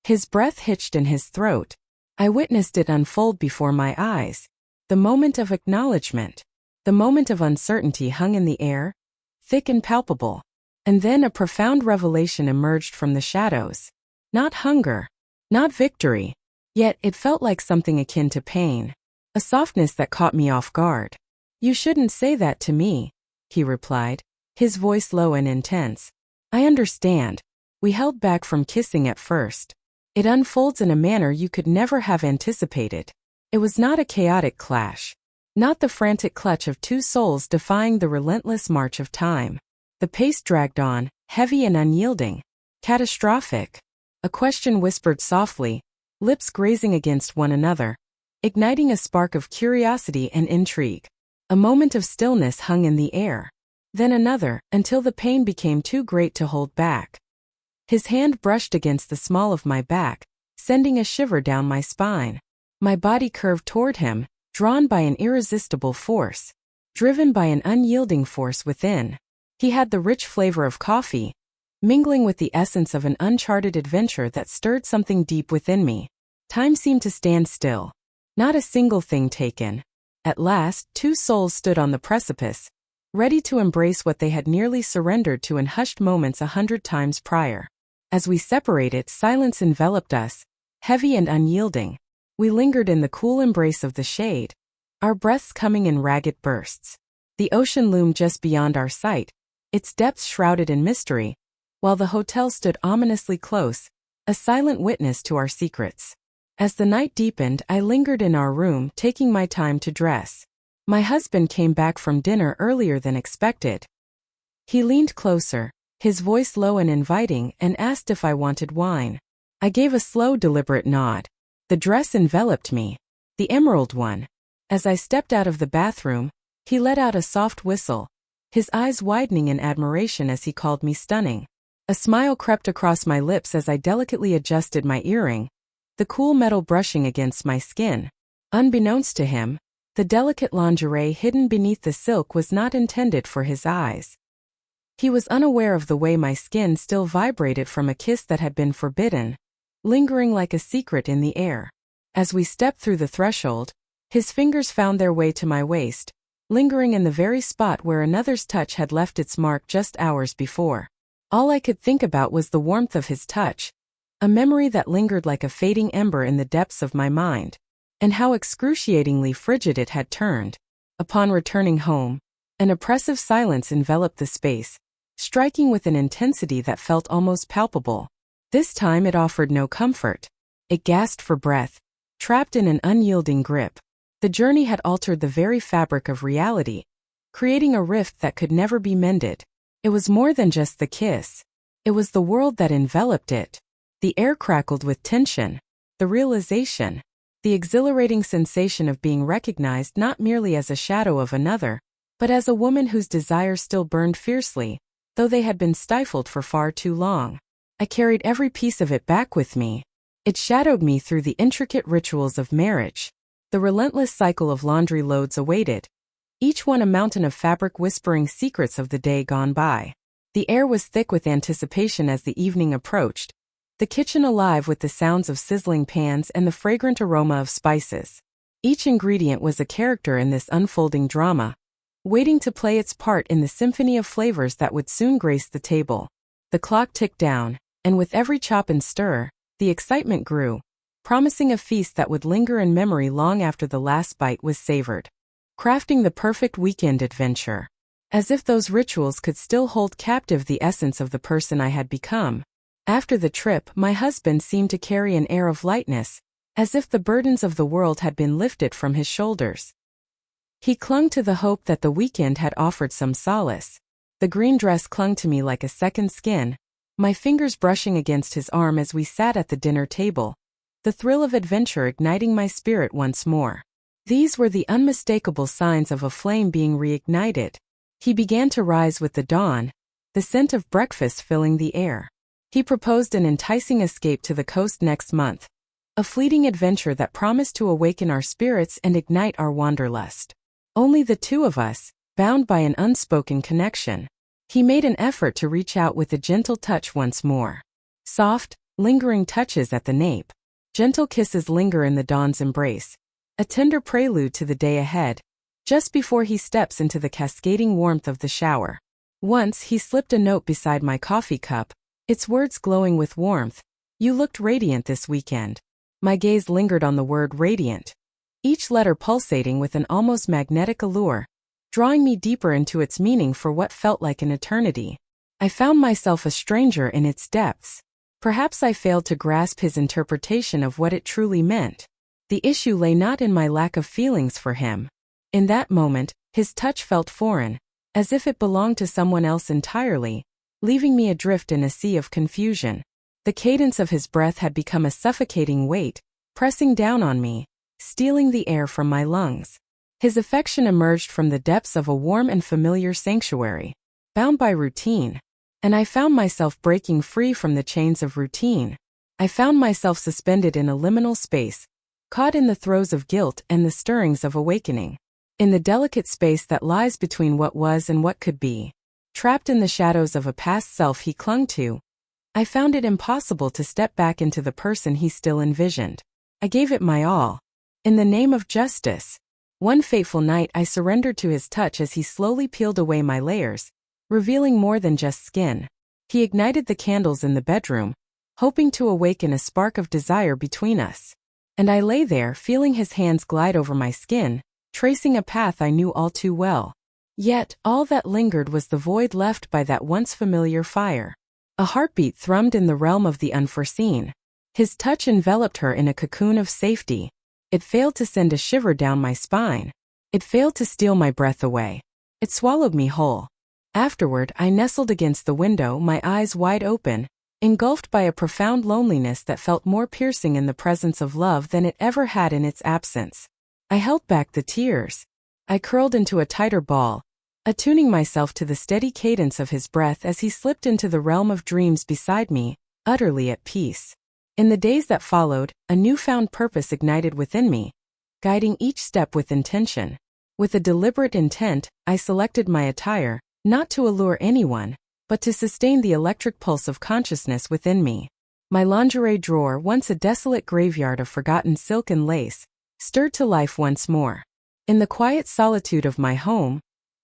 His breath hitched in his throat. I witnessed it unfold before my eyes. The moment of acknowledgement. The moment of uncertainty hung in the air, thick and palpable. And then a profound revelation emerged from the shadows. Not hunger, not victory. Yet it felt like something akin to pain. A softness that caught me off guard. "You shouldn't say that to me," he replied, his voice low and intense. "I understand. We held back from kissing at first. It unfolds in a manner you could never have anticipated." It was not a chaotic clash. Not the frantic clutch of two souls defying the relentless march of time. The pace dragged on, heavy and unyielding. Catastrophic. A question whispered softly, lips grazing against one another, igniting a spark of curiosity and intrigue. A moment of stillness hung in the air. Then another, until the pain became too great to hold back. His hand brushed against the small of my back, sending a shiver down my spine. My body curved toward him, drawn by an irresistible force, driven by an unyielding force within. He had the rich flavor of coffee, mingling with the essence of an uncharted adventure that stirred something deep within me. Time seemed to stand still. Not a single thing taken. At last, two souls stood on the precipice, ready to embrace what they had nearly surrendered to in hushed moments 100 times prior. As we separated, silence enveloped us, heavy and unyielding. We lingered in the cool embrace of the shade, our breaths coming in ragged bursts. The ocean loomed just beyond our sight, its depths shrouded in mystery, while the hotel stood ominously close, a silent witness to our secrets. As the night deepened, I lingered in our room, taking my time to dress. My husband came back from dinner earlier than expected. He leaned closer, his voice low and inviting, and asked if I wanted wine. I gave a slow, deliberate nod. The dress enveloped me, the emerald one. As I stepped out of the bathroom, he let out a soft whistle, his eyes widening in admiration as he called me stunning. A smile crept across my lips as I delicately adjusted my earring, the cool metal brushing against my skin. Unbeknownst to him, the delicate lingerie hidden beneath the silk was not intended for his eyes. He was unaware of the way my skin still vibrated from a kiss that had been forbidden, lingering like a secret in the air. As we stepped through the threshold, his fingers found their way to my waist, lingering in the very spot where another's touch had left its mark just hours before. All I could think about was the warmth of his touch, a memory that lingered like a fading ember in the depths of my mind, and how excruciatingly frigid it had turned. Upon returning home, an oppressive silence enveloped the space, striking with an intensity that felt almost palpable. This time it offered no comfort. It gasped for breath, trapped in an unyielding grip. The journey had altered the very fabric of reality, creating a rift that could never be mended. It was more than just the kiss. It was the world that enveloped it. The air crackled with tension, the realization, the exhilarating sensation of being recognized not merely as a shadow of another, but as a woman whose desires still burned fiercely, though they had been stifled for far too long. I carried every piece of it back with me. It shadowed me through the intricate rituals of marriage. The relentless cycle of laundry loads awaited, each one a mountain of fabric whispering secrets of the day gone by. The air was thick with anticipation as the evening approached, the kitchen alive with the sounds of sizzling pans and the fragrant aroma of spices. Each ingredient was a character in this unfolding drama, waiting to play its part in the symphony of flavors that would soon grace the table. The clock ticked down, and with every chop and stir, the excitement grew, promising a feast that would linger in memory long after the last bite was savored. Crafting the perfect weekend adventure. As if those rituals could still hold captive the essence of the person I had become. After the trip, my husband seemed to carry an air of lightness, as if the burdens of the world had been lifted from his shoulders. He clung to the hope that the weekend had offered some solace. The green dress clung to me like a second skin, my fingers brushing against his arm as we sat at the dinner table, the thrill of adventure igniting my spirit once more. These were the unmistakable signs of a flame being reignited. He began to rise with the dawn, the scent of breakfast filling the air. He proposed an enticing escape to the coast next month, a fleeting adventure that promised to awaken our spirits and ignite our wanderlust. Only the two of us, bound by an unspoken connection. He made an effort to reach out with a gentle touch once more. Soft, lingering touches at the nape. Gentle kisses linger in the dawn's embrace, a tender prelude to the day ahead. Just before he steps into the cascading warmth of the shower. Once he slipped a note beside my coffee cup, its words glowing with warmth. "You looked radiant this weekend." My gaze lingered on the word radiant, each letter pulsating with an almost magnetic allure, drawing me deeper into its meaning for what felt like an eternity. I found myself a stranger in its depths. Perhaps I failed to grasp his interpretation of what it truly meant. The issue lay not in my lack of feelings for him. In that moment, his touch felt foreign, as if it belonged to someone else entirely, leaving me adrift in a sea of confusion. The cadence of his breath had become a suffocating weight, pressing down on me, stealing the air from my lungs. His affection emerged from the depths of a warm and familiar sanctuary, bound by routine, and I found myself breaking free from the chains of routine. I found myself suspended in a liminal space, caught in the throes of guilt and the stirrings of awakening. In the delicate space that lies between what was and what could be, trapped in the shadows of a past self he clung to, I found it impossible to step back into the person he still envisioned. I gave it my all. In the name of justice. One fateful night I surrendered to his touch as he slowly peeled away my layers, revealing more than just skin. He ignited the candles in the bedroom, hoping to awaken a spark of desire between us. And I lay there feeling his hands glide over my skin, tracing a path I knew all too well. Yet, all that lingered was the void left by that once familiar fire. A heartbeat thrummed in the realm of the unforeseen. His touch enveloped her in a cocoon of safety. It failed to send a shiver down my spine. It failed to steal my breath away. It swallowed me whole. Afterward, I nestled against the window, my eyes wide open, engulfed by a profound loneliness that felt more piercing in the presence of love than it ever had in its absence. I held back the tears. I curled into a tighter ball, attuning myself to the steady cadence of his breath as he slipped into the realm of dreams beside me, utterly at peace. In the days that followed, a newfound purpose ignited within me, guiding each step with intention. With a deliberate intent, I selected my attire, not to allure anyone, but to sustain the electric pulse of consciousness within me. My lingerie drawer, once a desolate graveyard of forgotten silk and lace, stirred to life once more. In the quiet solitude of my home,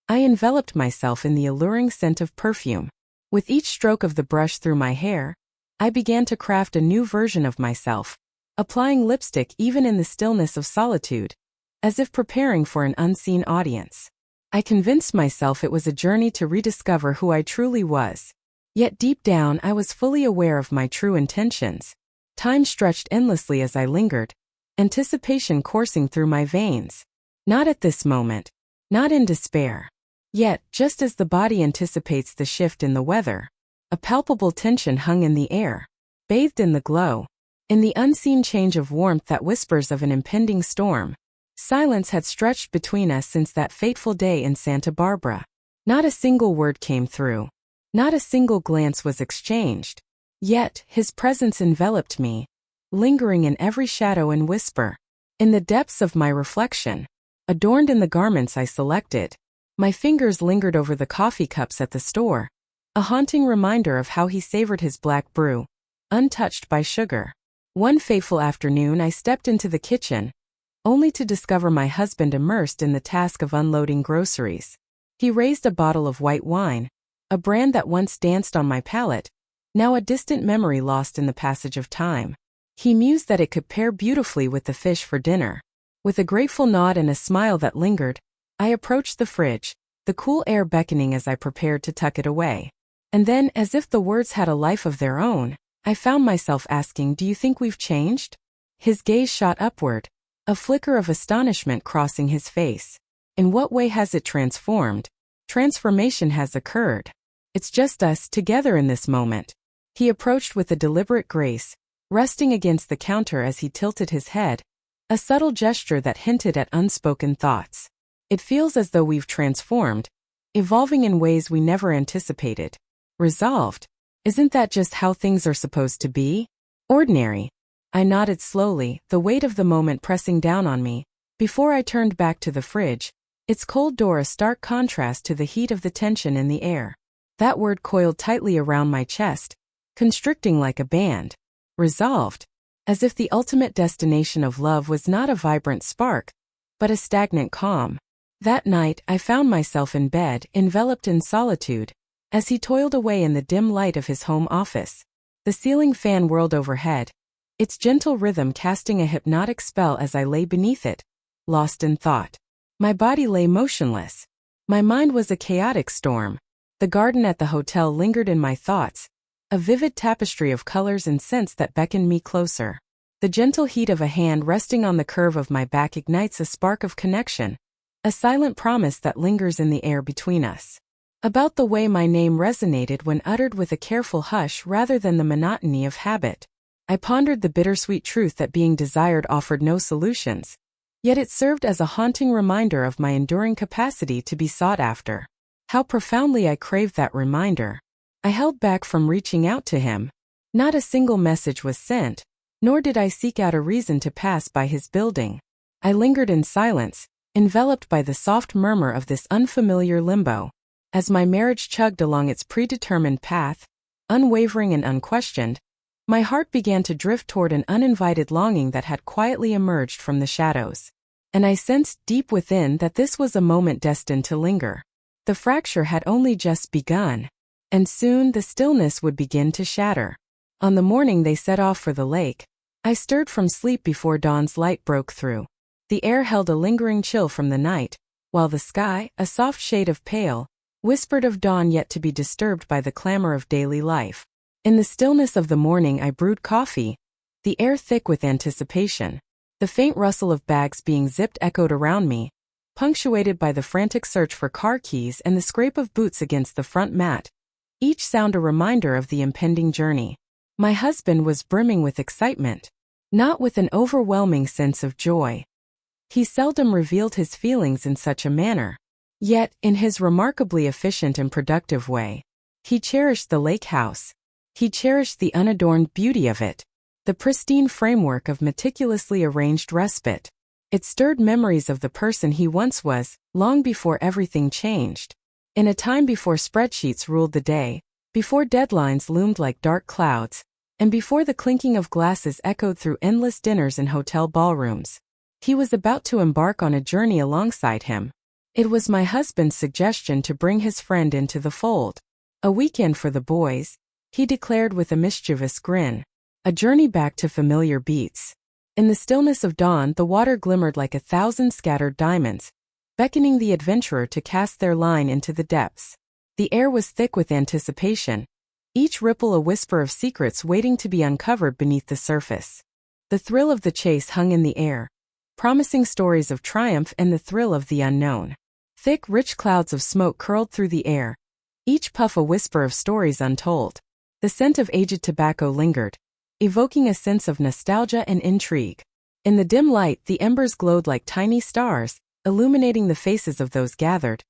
I enveloped myself in the alluring scent of perfume. With each stroke of the brush through my hair, I began to craft a new version of myself, applying lipstick even in the stillness of solitude, as if preparing for an unseen audience. I convinced myself it was a journey to rediscover who I truly was. Yet deep down I was fully aware of my true intentions. Time stretched endlessly as I lingered, anticipation coursing through my veins. Not at this moment. Not in despair. Yet, just as the body anticipates the shift in the weather, A palpable tension hung in the air, bathed in the glow. In the unseen change of warmth that whispers of an impending storm, silence had stretched between us since that fateful day in Santa Barbara. Not a single word came through. Not a single glance was exchanged. Yet, his presence enveloped me, lingering in every shadow and whisper. In the depths of my reflection, adorned in the garments I selected, my fingers lingered over the coffee cups at the store, a haunting reminder of how he savored his black brew, untouched by sugar. One fateful afternoon I stepped into the kitchen, only to discover my husband immersed in the task of unloading groceries. He raised a bottle of white wine, a brand that once danced on my palate, now a distant memory lost in the passage of time. He mused that it could pair beautifully with the fish for dinner. With a grateful nod and a smile that lingered, I approached the fridge, the cool air beckoning as I prepared to tuck it away. And then, as if the words had a life of their own, I found myself asking, "Do you think we've changed?" His gaze shot upward, a flicker of astonishment crossing his face. In what way has it transformed? Transformation has occurred. It's just us together in this moment. He approached with a deliberate grace, resting against the counter as he tilted his head, a subtle gesture that hinted at unspoken thoughts. It feels as though we've transformed, evolving in ways we never anticipated. Resolved. Isn't that just how things are supposed to be? Ordinary. I nodded slowly, the weight of the moment pressing down on me, before I turned back to the fridge, its cold door a stark contrast to the heat of the tension in the air. That word coiled tightly around my chest, constricting like a band. Resolved. As if the ultimate destination of love was not a vibrant spark, but a stagnant calm. That night, I found myself in bed, enveloped in solitude, as he toiled away in the dim light of his home office. The ceiling fan whirled overhead, its gentle rhythm casting a hypnotic spell as I lay beneath it, lost in thought. My body lay motionless. My mind was a chaotic storm. The garden at the hotel lingered in my thoughts, a vivid tapestry of colors and scents that beckoned me closer. The gentle heat of a hand resting on the curve of my back ignites a spark of connection, a silent promise that lingers in the air between us. About the way my name resonated when uttered with a careful hush rather than the monotony of habit. I pondered the bittersweet truth that being desired offered no solutions, yet it served as a haunting reminder of my enduring capacity to be sought after. How profoundly I craved that reminder. I held back from reaching out to him. Not a single message was sent, nor did I seek out a reason to pass by his building. I lingered in silence, enveloped by the soft murmur of this unfamiliar limbo. As my marriage chugged along its predetermined path, unwavering and unquestioned, my heart began to drift toward an uninvited longing that had quietly emerged from the shadows. And I sensed deep within that this was a moment destined to linger. The fracture had only just begun, and soon the stillness would begin to shatter. On the morning they set off for the lake, I stirred from sleep before dawn's light broke through. The air held a lingering chill from the night, while the sky, a soft shade of pale, whispered of dawn yet to be disturbed by the clamor of daily life. In the stillness of the morning I brewed coffee, the air thick with anticipation. The faint rustle of bags being zipped echoed around me, punctuated by the frantic search for car keys and the scrape of boots against the front mat, each sound a reminder of the impending journey. My husband was brimming with excitement, not with an overwhelming sense of joy. He seldom revealed his feelings in such a manner. Yet, in his remarkably efficient and productive way, he cherished the lake house. He cherished the unadorned beauty of it, the pristine framework of meticulously arranged respite. It stirred memories of the person he once was, long before everything changed. In a time before spreadsheets ruled the day, before deadlines loomed like dark clouds, and before the clinking of glasses echoed through endless dinners in hotel ballrooms. He was about to embark on a journey alongside him. It was my husband's suggestion to bring his friend into the fold. A weekend for the boys, he declared with a mischievous grin. A journey back to familiar beats. In the stillness of dawn, the water glimmered like 1,000 scattered diamonds, beckoning the adventurer to cast their line into the depths. The air was thick with anticipation, each ripple a whisper of secrets waiting to be uncovered beneath the surface. The thrill of the chase hung in the air, promising stories of triumph and the thrill of the unknown. Thick, rich clouds of smoke curled through the air, each puff a whisper of stories untold. The scent of aged tobacco lingered, evoking a sense of nostalgia and intrigue. In the dim light, the embers glowed like tiny stars, illuminating the faces of those gathered,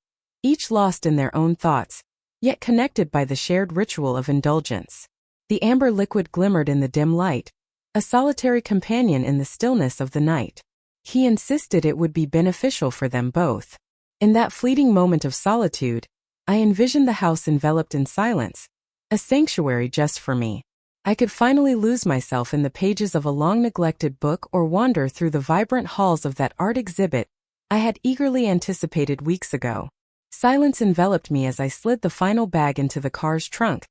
each lost in their own thoughts, yet connected by the shared ritual of indulgence. The amber liquid glimmered in the dim light, a solitary companion in the stillness of the night. He insisted it would be beneficial for them both. In that fleeting moment of solitude, I envisioned the house enveloped in silence, a sanctuary just for me. I could finally lose myself in the pages of a long-neglected book or wander through the vibrant halls of that art exhibit I had eagerly anticipated weeks ago. Silence enveloped me as I slid the final bag into the car's trunk,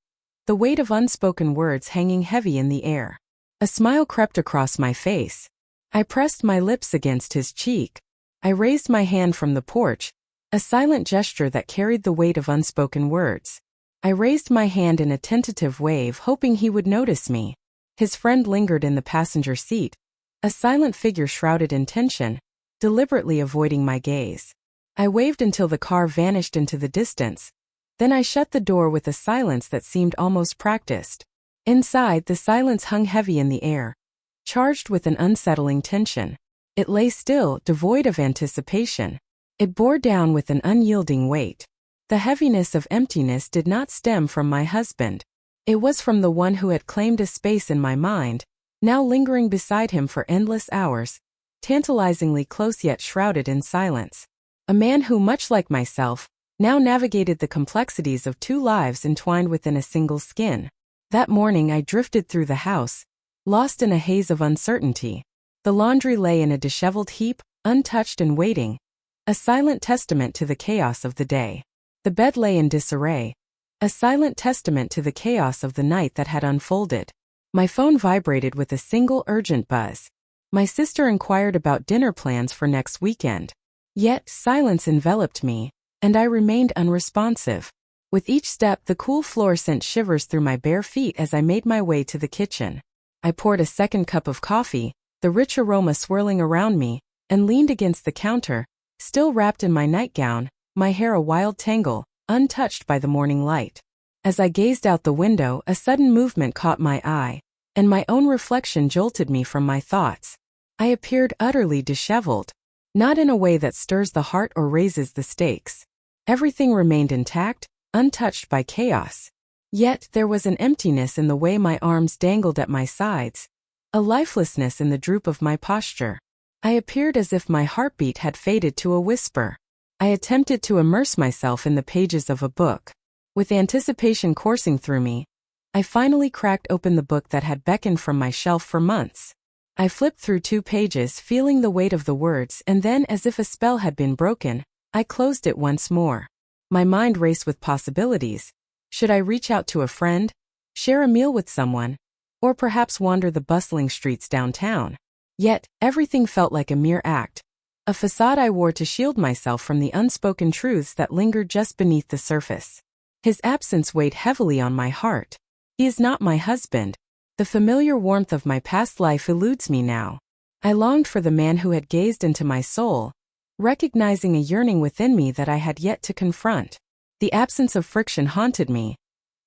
the weight of unspoken words hanging heavy in the air. A smile crept across my face. I pressed my lips against his cheek. I raised my hand from the porch, a silent gesture that carried the weight of unspoken words. I raised my hand in a tentative wave, hoping he would notice me. His friend lingered in the passenger seat, a silent figure shrouded in tension, deliberately avoiding my gaze. I waved until the car vanished into the distance. Then I shut the door with a silence that seemed almost practiced. Inside, the silence hung heavy in the air, charged with an unsettling tension. It lay still, devoid of anticipation. It bore down with an unyielding weight. The heaviness of emptiness did not stem from my husband. It was from the one who had claimed a space in my mind, now lingering beside him for endless hours, tantalizingly close yet shrouded in silence. A man who, much like myself, now navigated the complexities of two lives entwined within a single skin. That morning I drifted through the house, lost in a haze of uncertainty. The laundry lay in a disheveled heap, untouched and waiting, a silent testament to the chaos of the day. The bed lay in disarray, a silent testament to the chaos of the night that had unfolded. My phone vibrated with a single urgent buzz. My sister inquired about dinner plans for next weekend. Yet, silence enveloped me, and I remained unresponsive. With each step, the cool floor sent shivers through my bare feet as I made my way to the kitchen. I poured a second cup of coffee, the rich aroma swirling around me, and leaned against the counter, still wrapped in my nightgown, my hair a wild tangle, untouched by the morning light. As I gazed out the window, a sudden movement caught my eye, and my own reflection jolted me from my thoughts. I appeared utterly disheveled, not in a way that stirs the heart or raises the stakes. Everything remained intact, untouched by chaos. Yet there was an emptiness in the way my arms dangled at my sides, a lifelessness in the droop of my posture. I appeared as if my heartbeat had faded to a whisper. I attempted to immerse myself in the pages of a book. With anticipation coursing through me, I finally cracked open the book that had beckoned from my shelf for months. I flipped through 2 pages, feeling the weight of the words, and then, as if a spell had been broken, I closed it once more. My mind raced with possibilities. Should I reach out to a friend, share a meal with someone, or perhaps wander the bustling streets downtown? Yet, everything felt like a mere act, a facade I wore to shield myself from the unspoken truths that lingered just beneath the surface. His absence weighed heavily on my heart. He is not my husband. The familiar warmth of my past life eludes me now. I longed for the man who had gazed into my soul, recognizing a yearning within me that I had yet to confront. The absence of friction haunted me,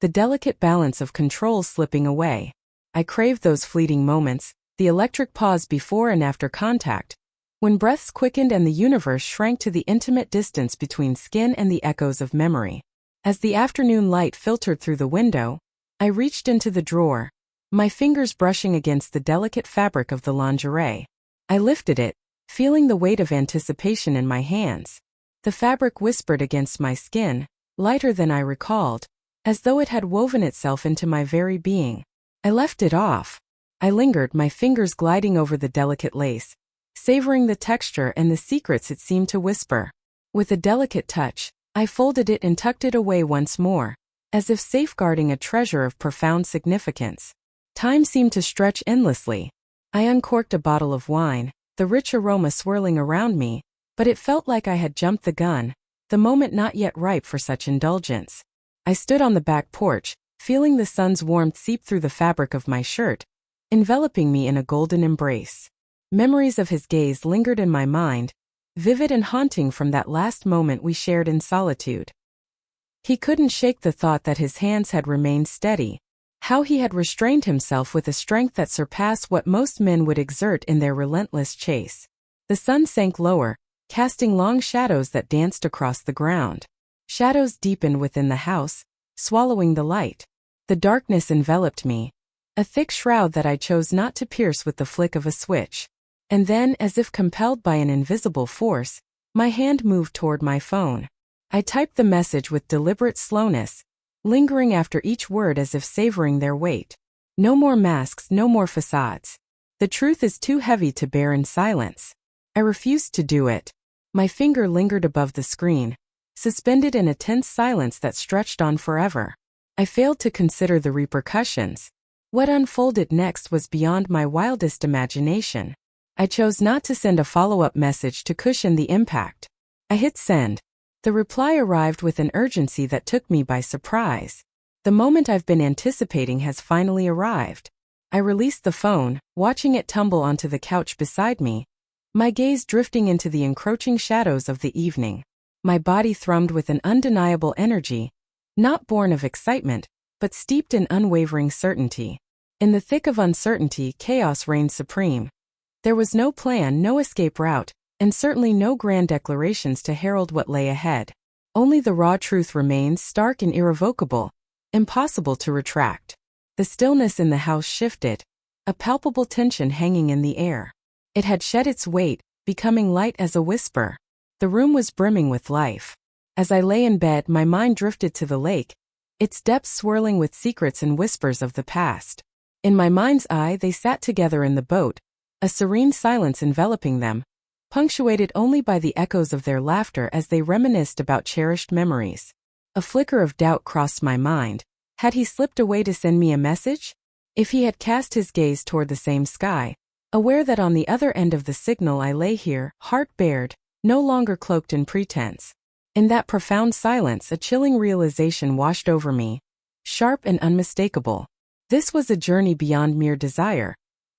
the delicate balance of control slipping away. I craved those fleeting moments, the electric pause before and after contact, when breaths quickened and the universe shrank to the intimate distance between skin and the echoes of memory. As the afternoon light filtered through the window, I reached into the drawer, my fingers brushing against the delicate fabric of the lingerie. I lifted it, feeling the weight of anticipation in my hands. The fabric whispered against my skin, lighter than I recalled, as though it had woven itself into my very being. I left it off. I lingered, my fingers gliding over the delicate lace, savoring the texture and the secrets it seemed to whisper. With a delicate touch, I folded it and tucked it away once more, as if safeguarding a treasure of profound significance. Time seemed to stretch endlessly. I uncorked a bottle of wine, the rich aroma swirling around me, but it felt like I had jumped the gun, the moment not yet ripe for such indulgence. I stood on the back porch, feeling the sun's warmth seep through the fabric of my shirt, enveloping me in a golden embrace. Memories of his gaze lingered in my mind, vivid and haunting from that last moment we shared in solitude. He couldn't shake the thought that his hands had remained steady, how he had restrained himself with a strength that surpassed what most men would exert in their relentless chase. The sun sank lower, casting long shadows that danced across the ground. Shadows deepened within the house, swallowing the light. The darkness enveloped me, a thick shroud that I chose not to pierce with the flick of a switch. And then, as if compelled by an invisible force, my hand moved toward my phone. I typed the message with deliberate slowness, lingering after each word as if savoring their weight. No more masks, no more facades. The truth is too heavy to bear in silence. I refused to do it. My finger lingered above the screen, suspended in a tense silence that stretched on forever. I failed to consider the repercussions. What unfolded next was beyond my wildest imagination. I chose not to send a follow-up message to cushion the impact. I hit send. The reply arrived with an urgency that took me by surprise. The moment I've been anticipating has finally arrived. I released the phone, watching it tumble onto the couch beside me, my gaze drifting into the encroaching shadows of the evening. My body thrummed with an undeniable energy, not born of excitement, but steeped in unwavering certainty. In the thick of uncertainty, chaos reigned supreme. There was no plan, no escape route, and certainly no grand declarations to herald what lay ahead. Only the raw truth remained, stark and irrevocable, impossible to retract. The stillness in the house shifted, a palpable tension hanging in the air. It had shed its weight, becoming light as a whisper. The room was brimming with life. As I lay in bed, my mind drifted to the lake, its depths swirling with secrets and whispers of the past. In my mind's eye, they sat together in the boat, a serene silence enveloping them, punctuated only by the echoes of their laughter as they reminisced about cherished memories. A flicker of doubt crossed my mind. Had he slipped away to send me a message? If he had cast his gaze toward the same sky, aware that on the other end of the signal I lay here, heart bared, no longer cloaked in pretense. In that profound silence, a chilling realization washed over me, sharp and unmistakable. This was a journey beyond mere desire,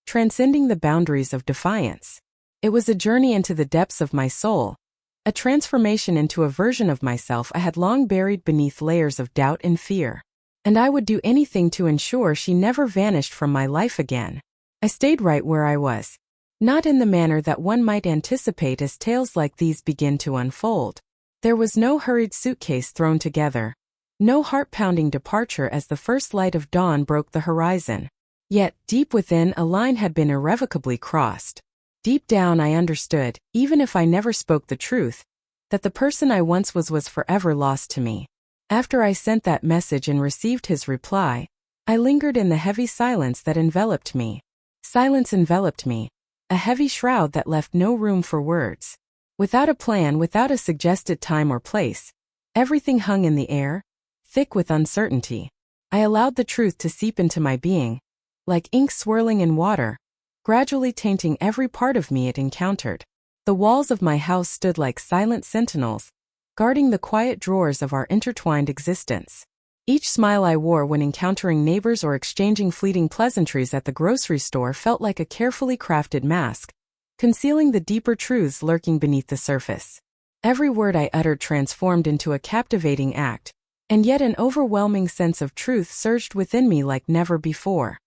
transcending the boundaries of defiance. It was a journey into the depths of my soul, a transformation into a version of myself I had long buried beneath layers of doubt and fear. And I would do anything to ensure she never vanished from my life again. I stayed right where I was, not in the manner that one might anticipate as tales like these begin to unfold. There was no hurried suitcase thrown together, no heart-pounding departure as the first light of dawn broke the horizon. Yet, deep within, a line had been irrevocably crossed. Deep down I understood, even if I never spoke the truth, that the person I once was forever lost to me. After I sent that message and received his reply, I lingered in the heavy silence that enveloped me. Silence enveloped me, a heavy shroud that left no room for words. Without a plan, without a suggested time or place, everything hung in the air, thick with uncertainty. I allowed the truth to seep into my being, like ink swirling in water, gradually tainting every part of me it encountered. The walls of my house stood like silent sentinels, guarding the quiet drawers of our intertwined existence. Each smile I wore when encountering neighbors or exchanging fleeting pleasantries at the grocery store felt like a carefully crafted mask, concealing the deeper truths lurking beneath the surface. Every word I uttered transformed into a captivating act, and yet an overwhelming sense of truth surged within me like never before.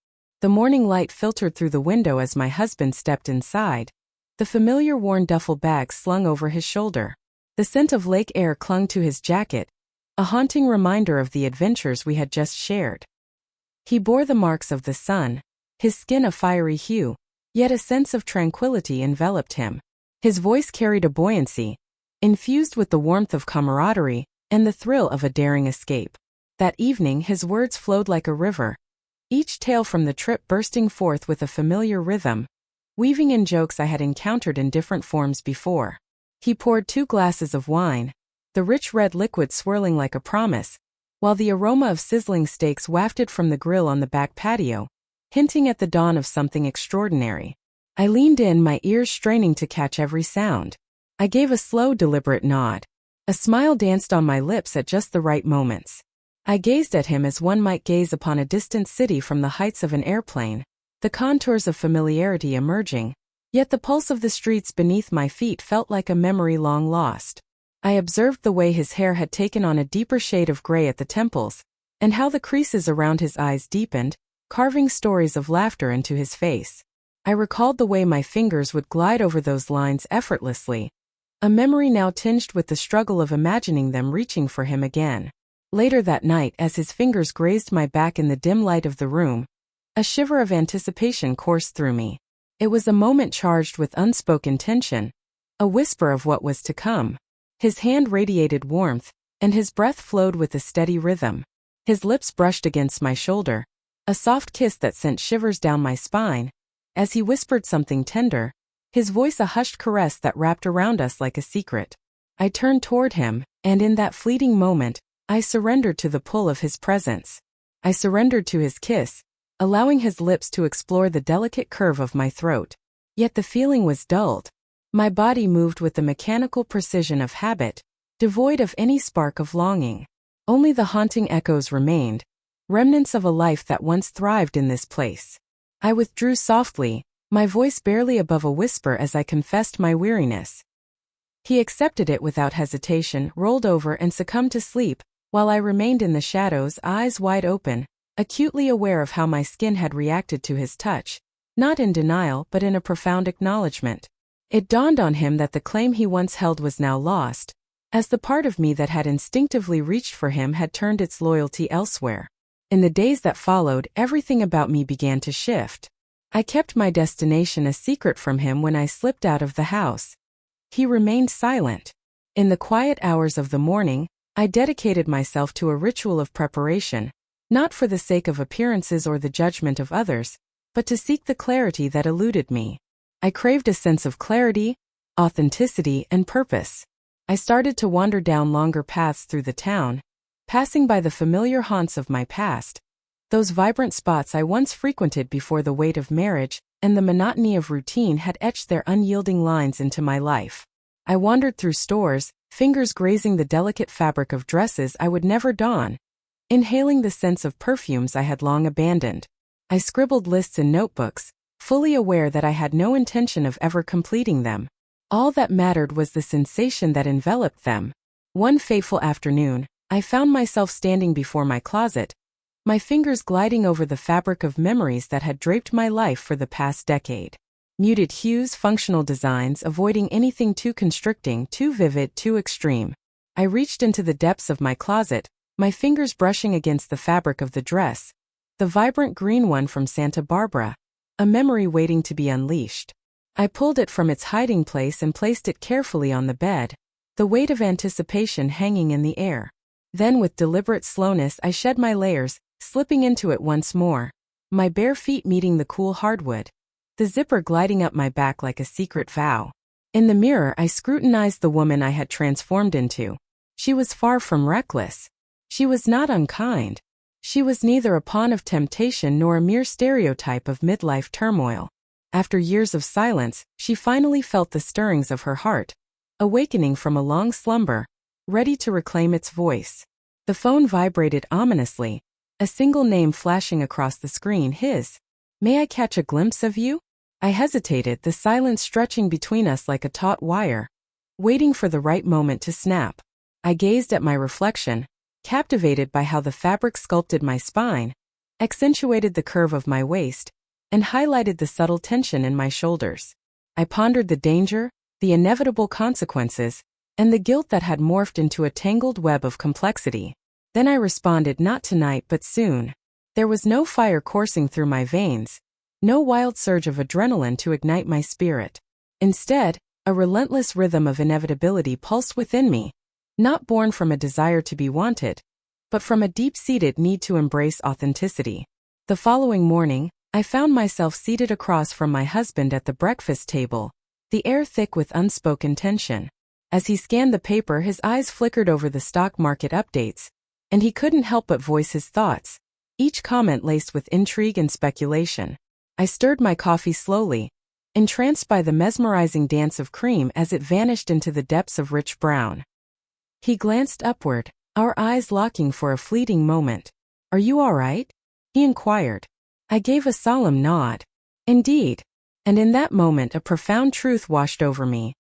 The morning light filtered through the window as my husband stepped inside, the familiar worn duffel bag slung over his shoulder. The scent of lake air clung to his jacket, a haunting reminder of the adventures we had just shared. He bore the marks of the sun, his skin a fiery hue, yet a sense of tranquility enveloped him. His voice carried a buoyancy, infused with the warmth of camaraderie and the thrill of a daring escape. That evening his words flowed like a river, each tale from the trip bursting forth with a familiar rhythm, weaving in jokes I had encountered in different forms before. He poured 2 glasses of wine, the rich red liquid swirling like a promise, while the aroma of sizzling steaks wafted from the grill on the back patio, hinting at the dawn of something extraordinary. I leaned in, my ears straining to catch every sound. I gave a slow, deliberate nod. A smile danced on my lips at just the right moments. I gazed at him as one might gaze upon a distant city from the heights of an airplane, the contours of familiarity emerging, yet the pulse of the streets beneath my feet felt like a memory long lost. I observed the way his hair had taken on a deeper shade of gray at the temples, and how the creases around his eyes deepened, carving stories of laughter into his face. I recalled the way my fingers would glide over those lines effortlessly, a memory now tinged with the struggle of imagining them reaching for him again. Later that night, as his fingers grazed my back in the dim light of the room, a shiver of anticipation coursed through me. It was a moment charged with unspoken tension, a whisper of what was to come. His hand radiated warmth, and his breath flowed with a steady rhythm. His lips brushed against my shoulder, a soft kiss that sent shivers down my spine. As he whispered something tender, his voice a hushed caress that wrapped around us like a secret. I turned toward him, and in that fleeting moment, I surrendered to the pull of his presence. I surrendered to his kiss, allowing his lips to explore the delicate curve of my throat. Yet the feeling was dulled. My body moved with the mechanical precision of habit, devoid of any spark of longing. Only the haunting echoes remained, remnants of a life that once thrived in this place. I withdrew softly, my voice barely above a whisper as I confessed my weariness. He accepted it without hesitation, rolled over and succumbed to sleep, while I remained in the shadows, eyes wide open, acutely aware of how my skin had reacted to his touch, not in denial but in a profound acknowledgement. It dawned on him that the claim he once held was now lost, as the part of me that had instinctively reached for him had turned its loyalty elsewhere. In the days that followed, everything about me began to shift. I kept my destination a secret from him when I slipped out of the house. He remained silent. In the quiet hours of the morning, I dedicated myself to a ritual of preparation, not for the sake of appearances or the judgment of others, but to seek the clarity that eluded me. I craved a sense of clarity, authenticity, and purpose. I started to wander down longer paths through the town, passing by the familiar haunts of my past, those vibrant spots I once frequented before the weight of marriage and the monotony of routine had etched their unyielding lines into my life. I wandered through stores, fingers grazing the delicate fabric of dresses I would never don, inhaling the scents of perfumes I had long abandoned. I scribbled lists in notebooks, fully aware that I had no intention of ever completing them. All that mattered was the sensation that enveloped them. One fateful afternoon, I found myself standing before my closet, my fingers gliding over the fabric of memories that had draped my life for the past decade. Muted hues, functional designs, avoiding anything too constricting, too vivid, too extreme. I reached into the depths of my closet, my fingers brushing against the fabric of the dress, the vibrant green one from Santa Barbara, a memory waiting to be unleashed. I pulled it from its hiding place and placed it carefully on the bed, the weight of anticipation hanging in the air. Then with deliberate slowness I shed my layers, slipping into it once more, my bare feet meeting the cool hardwood, the zipper gliding up my back like a secret vow. In the mirror I scrutinized the woman I had transformed into. She was far from reckless. She was not unkind. She was neither a pawn of temptation nor a mere stereotype of midlife turmoil. After years of silence, she finally felt the stirrings of her heart, awakening from a long slumber, ready to reclaim its voice. The phone vibrated ominously, a single name flashing across the screen, his. "May I catch a glimpse of you?" I hesitated, the silence stretching between us like a taut wire, waiting for the right moment to snap. I gazed at my reflection, captivated by how the fabric sculpted my spine, accentuated the curve of my waist, and highlighted the subtle tension in my shoulders. I pondered the danger, the inevitable consequences, and the guilt that had morphed into a tangled web of complexity. Then I responded, "Not tonight, but soon." There was no fire coursing through my veins, no wild surge of adrenaline to ignite my spirit. Instead, a relentless rhythm of inevitability pulsed within me, not born from a desire to be wanted, but from a deep-seated need to embrace authenticity. The following morning, I found myself seated across from my husband at the breakfast table, the air thick with unspoken tension. As he scanned the paper, his eyes flickered over the stock market updates, and he couldn't help but voice his thoughts, each comment laced with intrigue and speculation. I stirred my coffee slowly, entranced by the mesmerizing dance of cream as it vanished into the depths of rich brown. He glanced upward, our eyes locking for a fleeting moment. "Are you all right?" he inquired. I gave a solemn nod. Indeed. And in that moment a profound truth washed over me.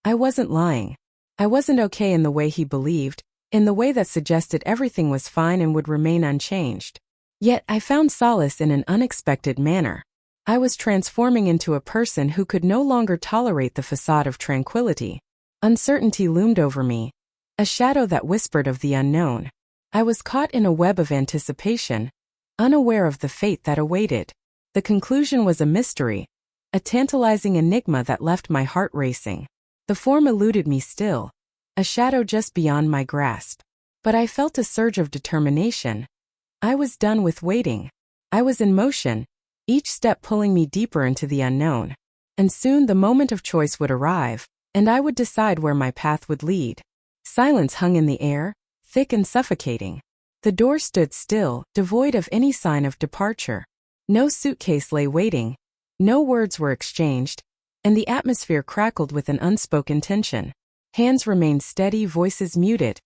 I wasn't lying. I wasn't okay in the way he believed, in the way that suggested everything was fine and would remain unchanged. Yet I found solace in an unexpected manner. I was transforming into a person who could no longer tolerate the facade of tranquility. Uncertainty loomed over me, a shadow that whispered of the unknown. I was caught in a web of anticipation, unaware of the fate that awaited. The conclusion was a mystery, a tantalizing enigma that left my heart racing. The form eluded me still, a shadow just beyond my grasp. But I felt a surge of determination. I was done with waiting. I was in motion, each step pulling me deeper into the unknown. And soon the moment of choice would arrive, and I would decide where my path would lead. Silence hung in the air, thick and suffocating. The door stood still, devoid of any sign of departure. No suitcase lay waiting. No words were exchanged, and the atmosphere crackled with an unspoken tension. Hands remained steady, voices muted,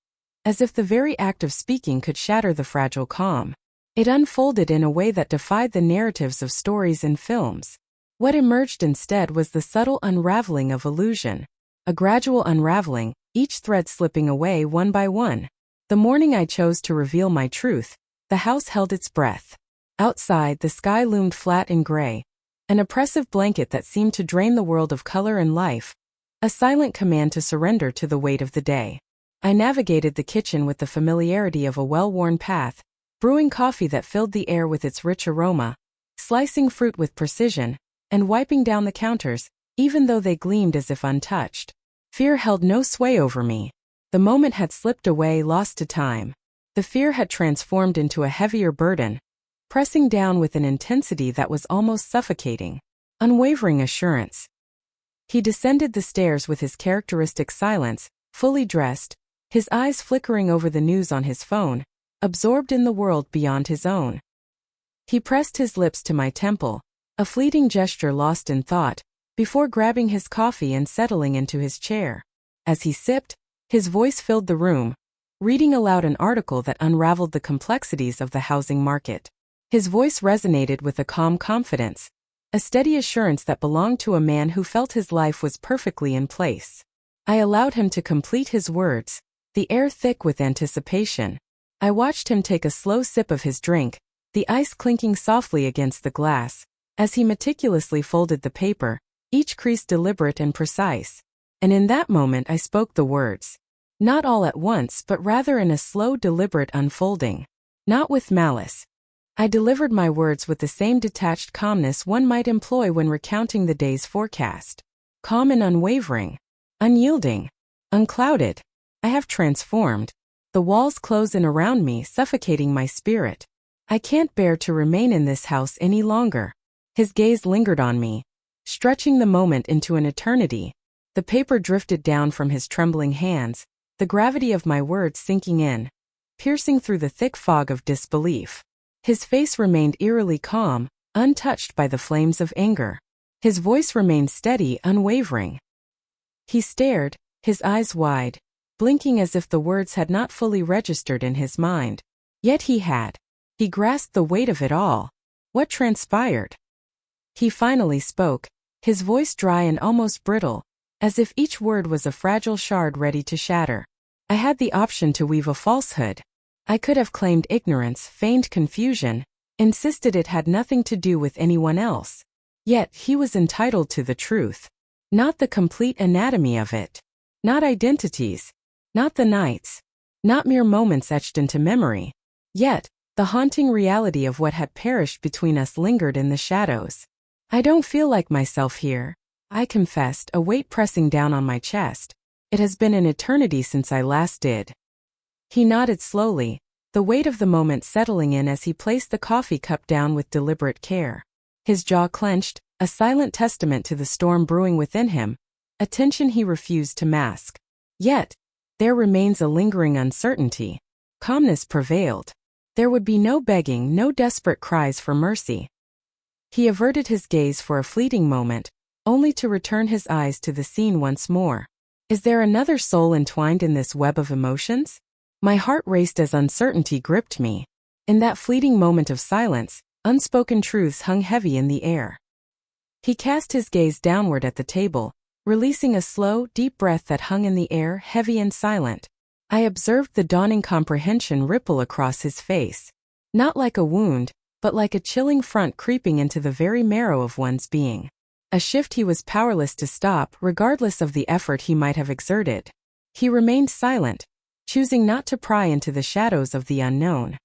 as if the very act of speaking could shatter the fragile calm. It unfolded in a way that defied the narratives of stories and films. What emerged instead was the subtle unraveling of illusion. A gradual unraveling, each thread slipping away one by one. The morning I chose to reveal my truth, the house held its breath. Outside, the sky loomed flat and gray, an oppressive blanket that seemed to drain the world of color and life, a silent command to surrender to the weight of the day. I navigated the kitchen with the familiarity of a well-worn path, brewing coffee that filled the air with its rich aroma, slicing fruit with precision, and wiping down the counters, even though they gleamed as if untouched. Fear held no sway over me. The moment had slipped away, lost to time. The fear had transformed into a heavier burden, pressing down with an intensity that was almost suffocating. Unwavering assurance. He descended the stairs with his characteristic silence, fully dressed, his eyes flickering over the news on his phone, absorbed in the world beyond his own. He pressed his lips to my temple, a fleeting gesture lost in thought, before grabbing his coffee and settling into his chair. As he sipped, his voice filled the room, reading aloud an article that unraveled the complexities of the housing market. His voice resonated with a calm confidence, a steady assurance that belonged to a man who felt his life was perfectly in place. I allowed him to complete his words, the air thick with anticipation. I watched him take a slow sip of his drink, the ice clinking softly against the glass, as he meticulously folded the paper, each crease deliberate and precise. And in that moment I spoke the words. Not all at once, but rather in a slow, deliberate unfolding. Not with malice. I delivered my words with the same detached calmness one might employ when recounting the day's forecast. Calm and unwavering. Unyielding. Unclouded. I have transformed. The walls close in around me, suffocating my spirit. I can't bear to remain in this house any longer. His gaze lingered on me, stretching the moment into an eternity. The paper drifted down from his trembling hands, the gravity of my words sinking in, piercing through the thick fog of disbelief. His face remained eerily calm, untouched by the flames of anger. His voice remained steady, unwavering. He stared, his eyes wide, blinking as if the words had not fully registered in his mind. Yet he had. He grasped the weight of it all. What transpired? He finally spoke, his voice dry and almost brittle, as if each word was a fragile shard ready to shatter. I had the option to weave a falsehood. I could have claimed ignorance, feigned confusion, insisted it had nothing to do with anyone else. Yet he was entitled to the truth. Not the complete anatomy of it. Not identities. Not the nights. Not mere moments etched into memory. Yet, the haunting reality of what had perished between us lingered in the shadows. I don't feel like myself here, I confessed, a weight pressing down on my chest. It has been an eternity since I last did. He nodded slowly, the weight of the moment settling in as he placed the coffee cup down with deliberate care. His jaw clenched, a silent testament to the storm brewing within him, a tension he refused to mask. Yet, there remains a lingering uncertainty. Calmness prevailed. There would be no begging, no desperate cries for mercy. He averted his gaze for a fleeting moment, only to return his eyes to the scene once more. Is there another soul entwined in this web of emotions? My heart raced as uncertainty gripped me. In that fleeting moment of silence, unspoken truths hung heavy in the air. He cast his gaze downward at the table, Releasing a slow, deep breath that hung in the air, heavy and silent, I observed the dawning comprehension ripple across his face. Not like a wound, but like a chilling front creeping into the very marrow of one's being. A shift he was powerless to stop, regardless of the effort he might have exerted. He remained silent, choosing not to pry into the shadows of the unknown.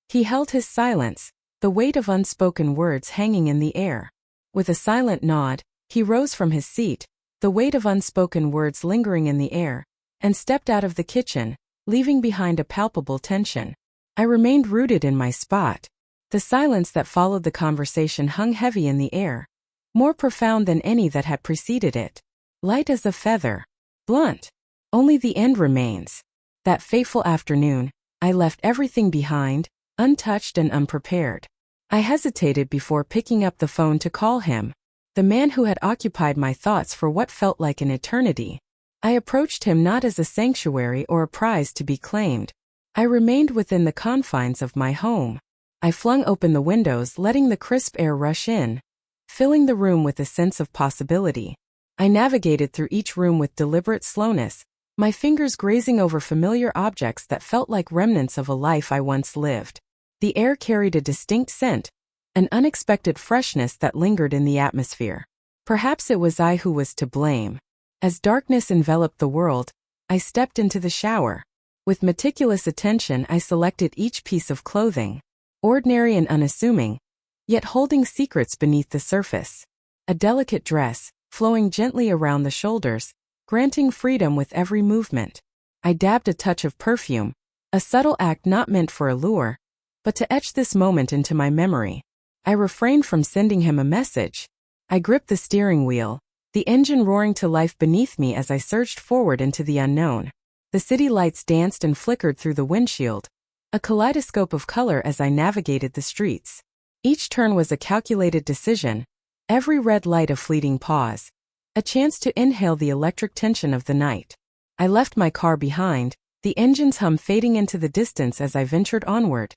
He held his silence, the weight of unspoken words hanging in the air. With a silent nod, he rose from his seat, the weight of unspoken words lingering in the air, and stepped out of the kitchen, leaving behind a palpable tension. I remained rooted in my spot. The silence that followed the conversation hung heavy in the air, more profound than any that had preceded it. Light as a feather, blunt. Only the end remains. That fateful afternoon, I left everything behind, untouched and unprepared. I hesitated before picking up the phone to call him, the man who had occupied my thoughts for what felt like an eternity. I approached him not as a sanctuary or a prize to be claimed. I remained within the confines of my home. I flung open the windows, letting the crisp air rush in, filling the room with a sense of possibility. I navigated through each room with deliberate slowness, my fingers grazing over familiar objects that felt like remnants of a life I once lived. The air carried a distinct scent, an unexpected freshness that lingered in the atmosphere. Perhaps it was I who was to blame. As darkness enveloped the world, I stepped into the shower. With meticulous attention, I selected each piece of clothing, ordinary and unassuming, yet holding secrets beneath the surface. A delicate dress, flowing gently around the shoulders, granting freedom with every movement. I dabbed a touch of perfume, a subtle act not meant for allure, but to etch this moment into my memory. I refrained from sending him a message. I gripped the steering wheel, the engine roaring to life beneath me as I surged forward into the unknown. The city lights danced and flickered through the windshield, a kaleidoscope of color as I navigated the streets. Each turn was a calculated decision, every red light a fleeting pause, a chance to inhale the electric tension of the night. I left my car behind, the engine's hum fading into the distance as I ventured onward,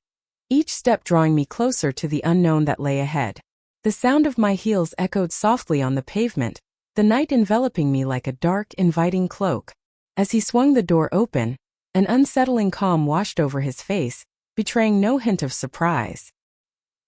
each step drawing me closer to the unknown that lay ahead. The sound of my heels echoed softly on the pavement, the night enveloping me like a dark, inviting cloak. As he swung the door open, an unsettling calm washed over his face, betraying no hint of surprise.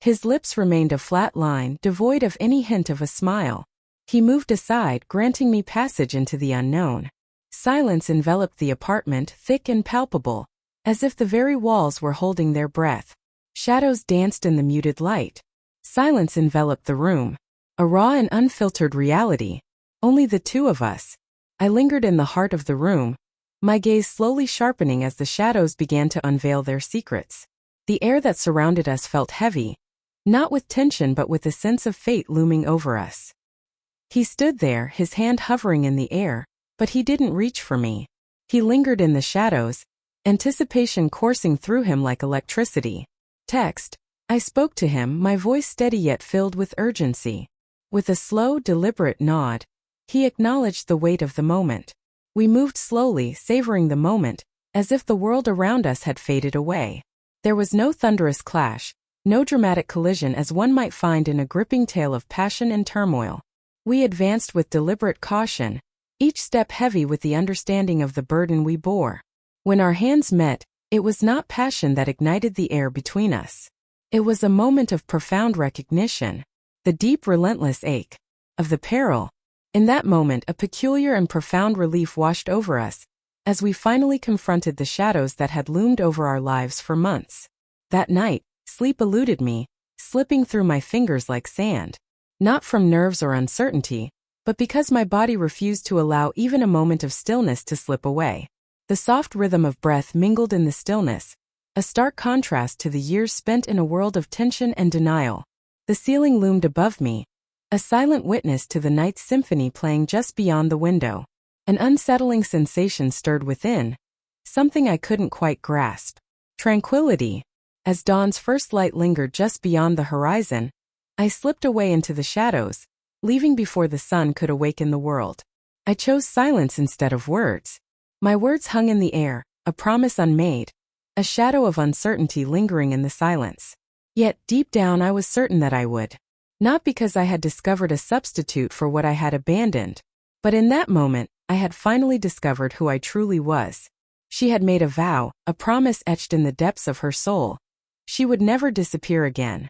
His lips remained a flat line, devoid of any hint of a smile. He moved aside, granting me passage into the unknown. Silence enveloped the apartment, thick and palpable, as if the very walls were holding their breath. Shadows danced in the muted light. Silence enveloped the room, a raw and unfiltered reality. Only the two of us. I lingered in the heart of the room, my gaze slowly sharpening as the shadows began to unveil their secrets. The air that surrounded us felt heavy, not with tension but with a sense of fate looming over us. He stood there, his hand hovering in the air, but he didn't reach for me. He lingered in the shadows, anticipation coursing through him like electricity. Text. I spoke to him, my voice steady yet filled with urgency. With a slow, deliberate nod, he acknowledged the weight of the moment. We moved slowly, savoring the moment, as if the world around us had faded away. There was no thunderous clash, no dramatic collision as one might find in a gripping tale of passion and turmoil. We advanced with deliberate caution, each step heavy with the understanding of the burden we bore. When our hands met, it was not passion that ignited the air between us. It was a moment of profound recognition, the deep, relentless ache of the peril. In that moment, a peculiar and profound relief washed over us, as we finally confronted the shadows that had loomed over our lives for months. That night, sleep eluded me, slipping through my fingers like sand. Not from nerves or uncertainty, but because my body refused to allow even a moment of stillness to slip away. The soft rhythm of breath mingled in the stillness, a stark contrast to the years spent in a world of tension and denial. The ceiling loomed above me, a silent witness to the night's symphony playing just beyond the window. An unsettling sensation stirred within, something I couldn't quite grasp. Tranquility. As dawn's first light lingered just beyond the horizon, I slipped away into the shadows, leaving before the sun could awaken the world. I chose silence instead of words. My words hung in the air, a promise unmade, a shadow of uncertainty lingering in the silence. Yet, deep down I was certain that I would. Not because I had discovered a substitute for what I had abandoned, But in that moment, I had finally discovered who I truly was. She had made a vow, a promise etched in the depths of her soul. She would never disappear again.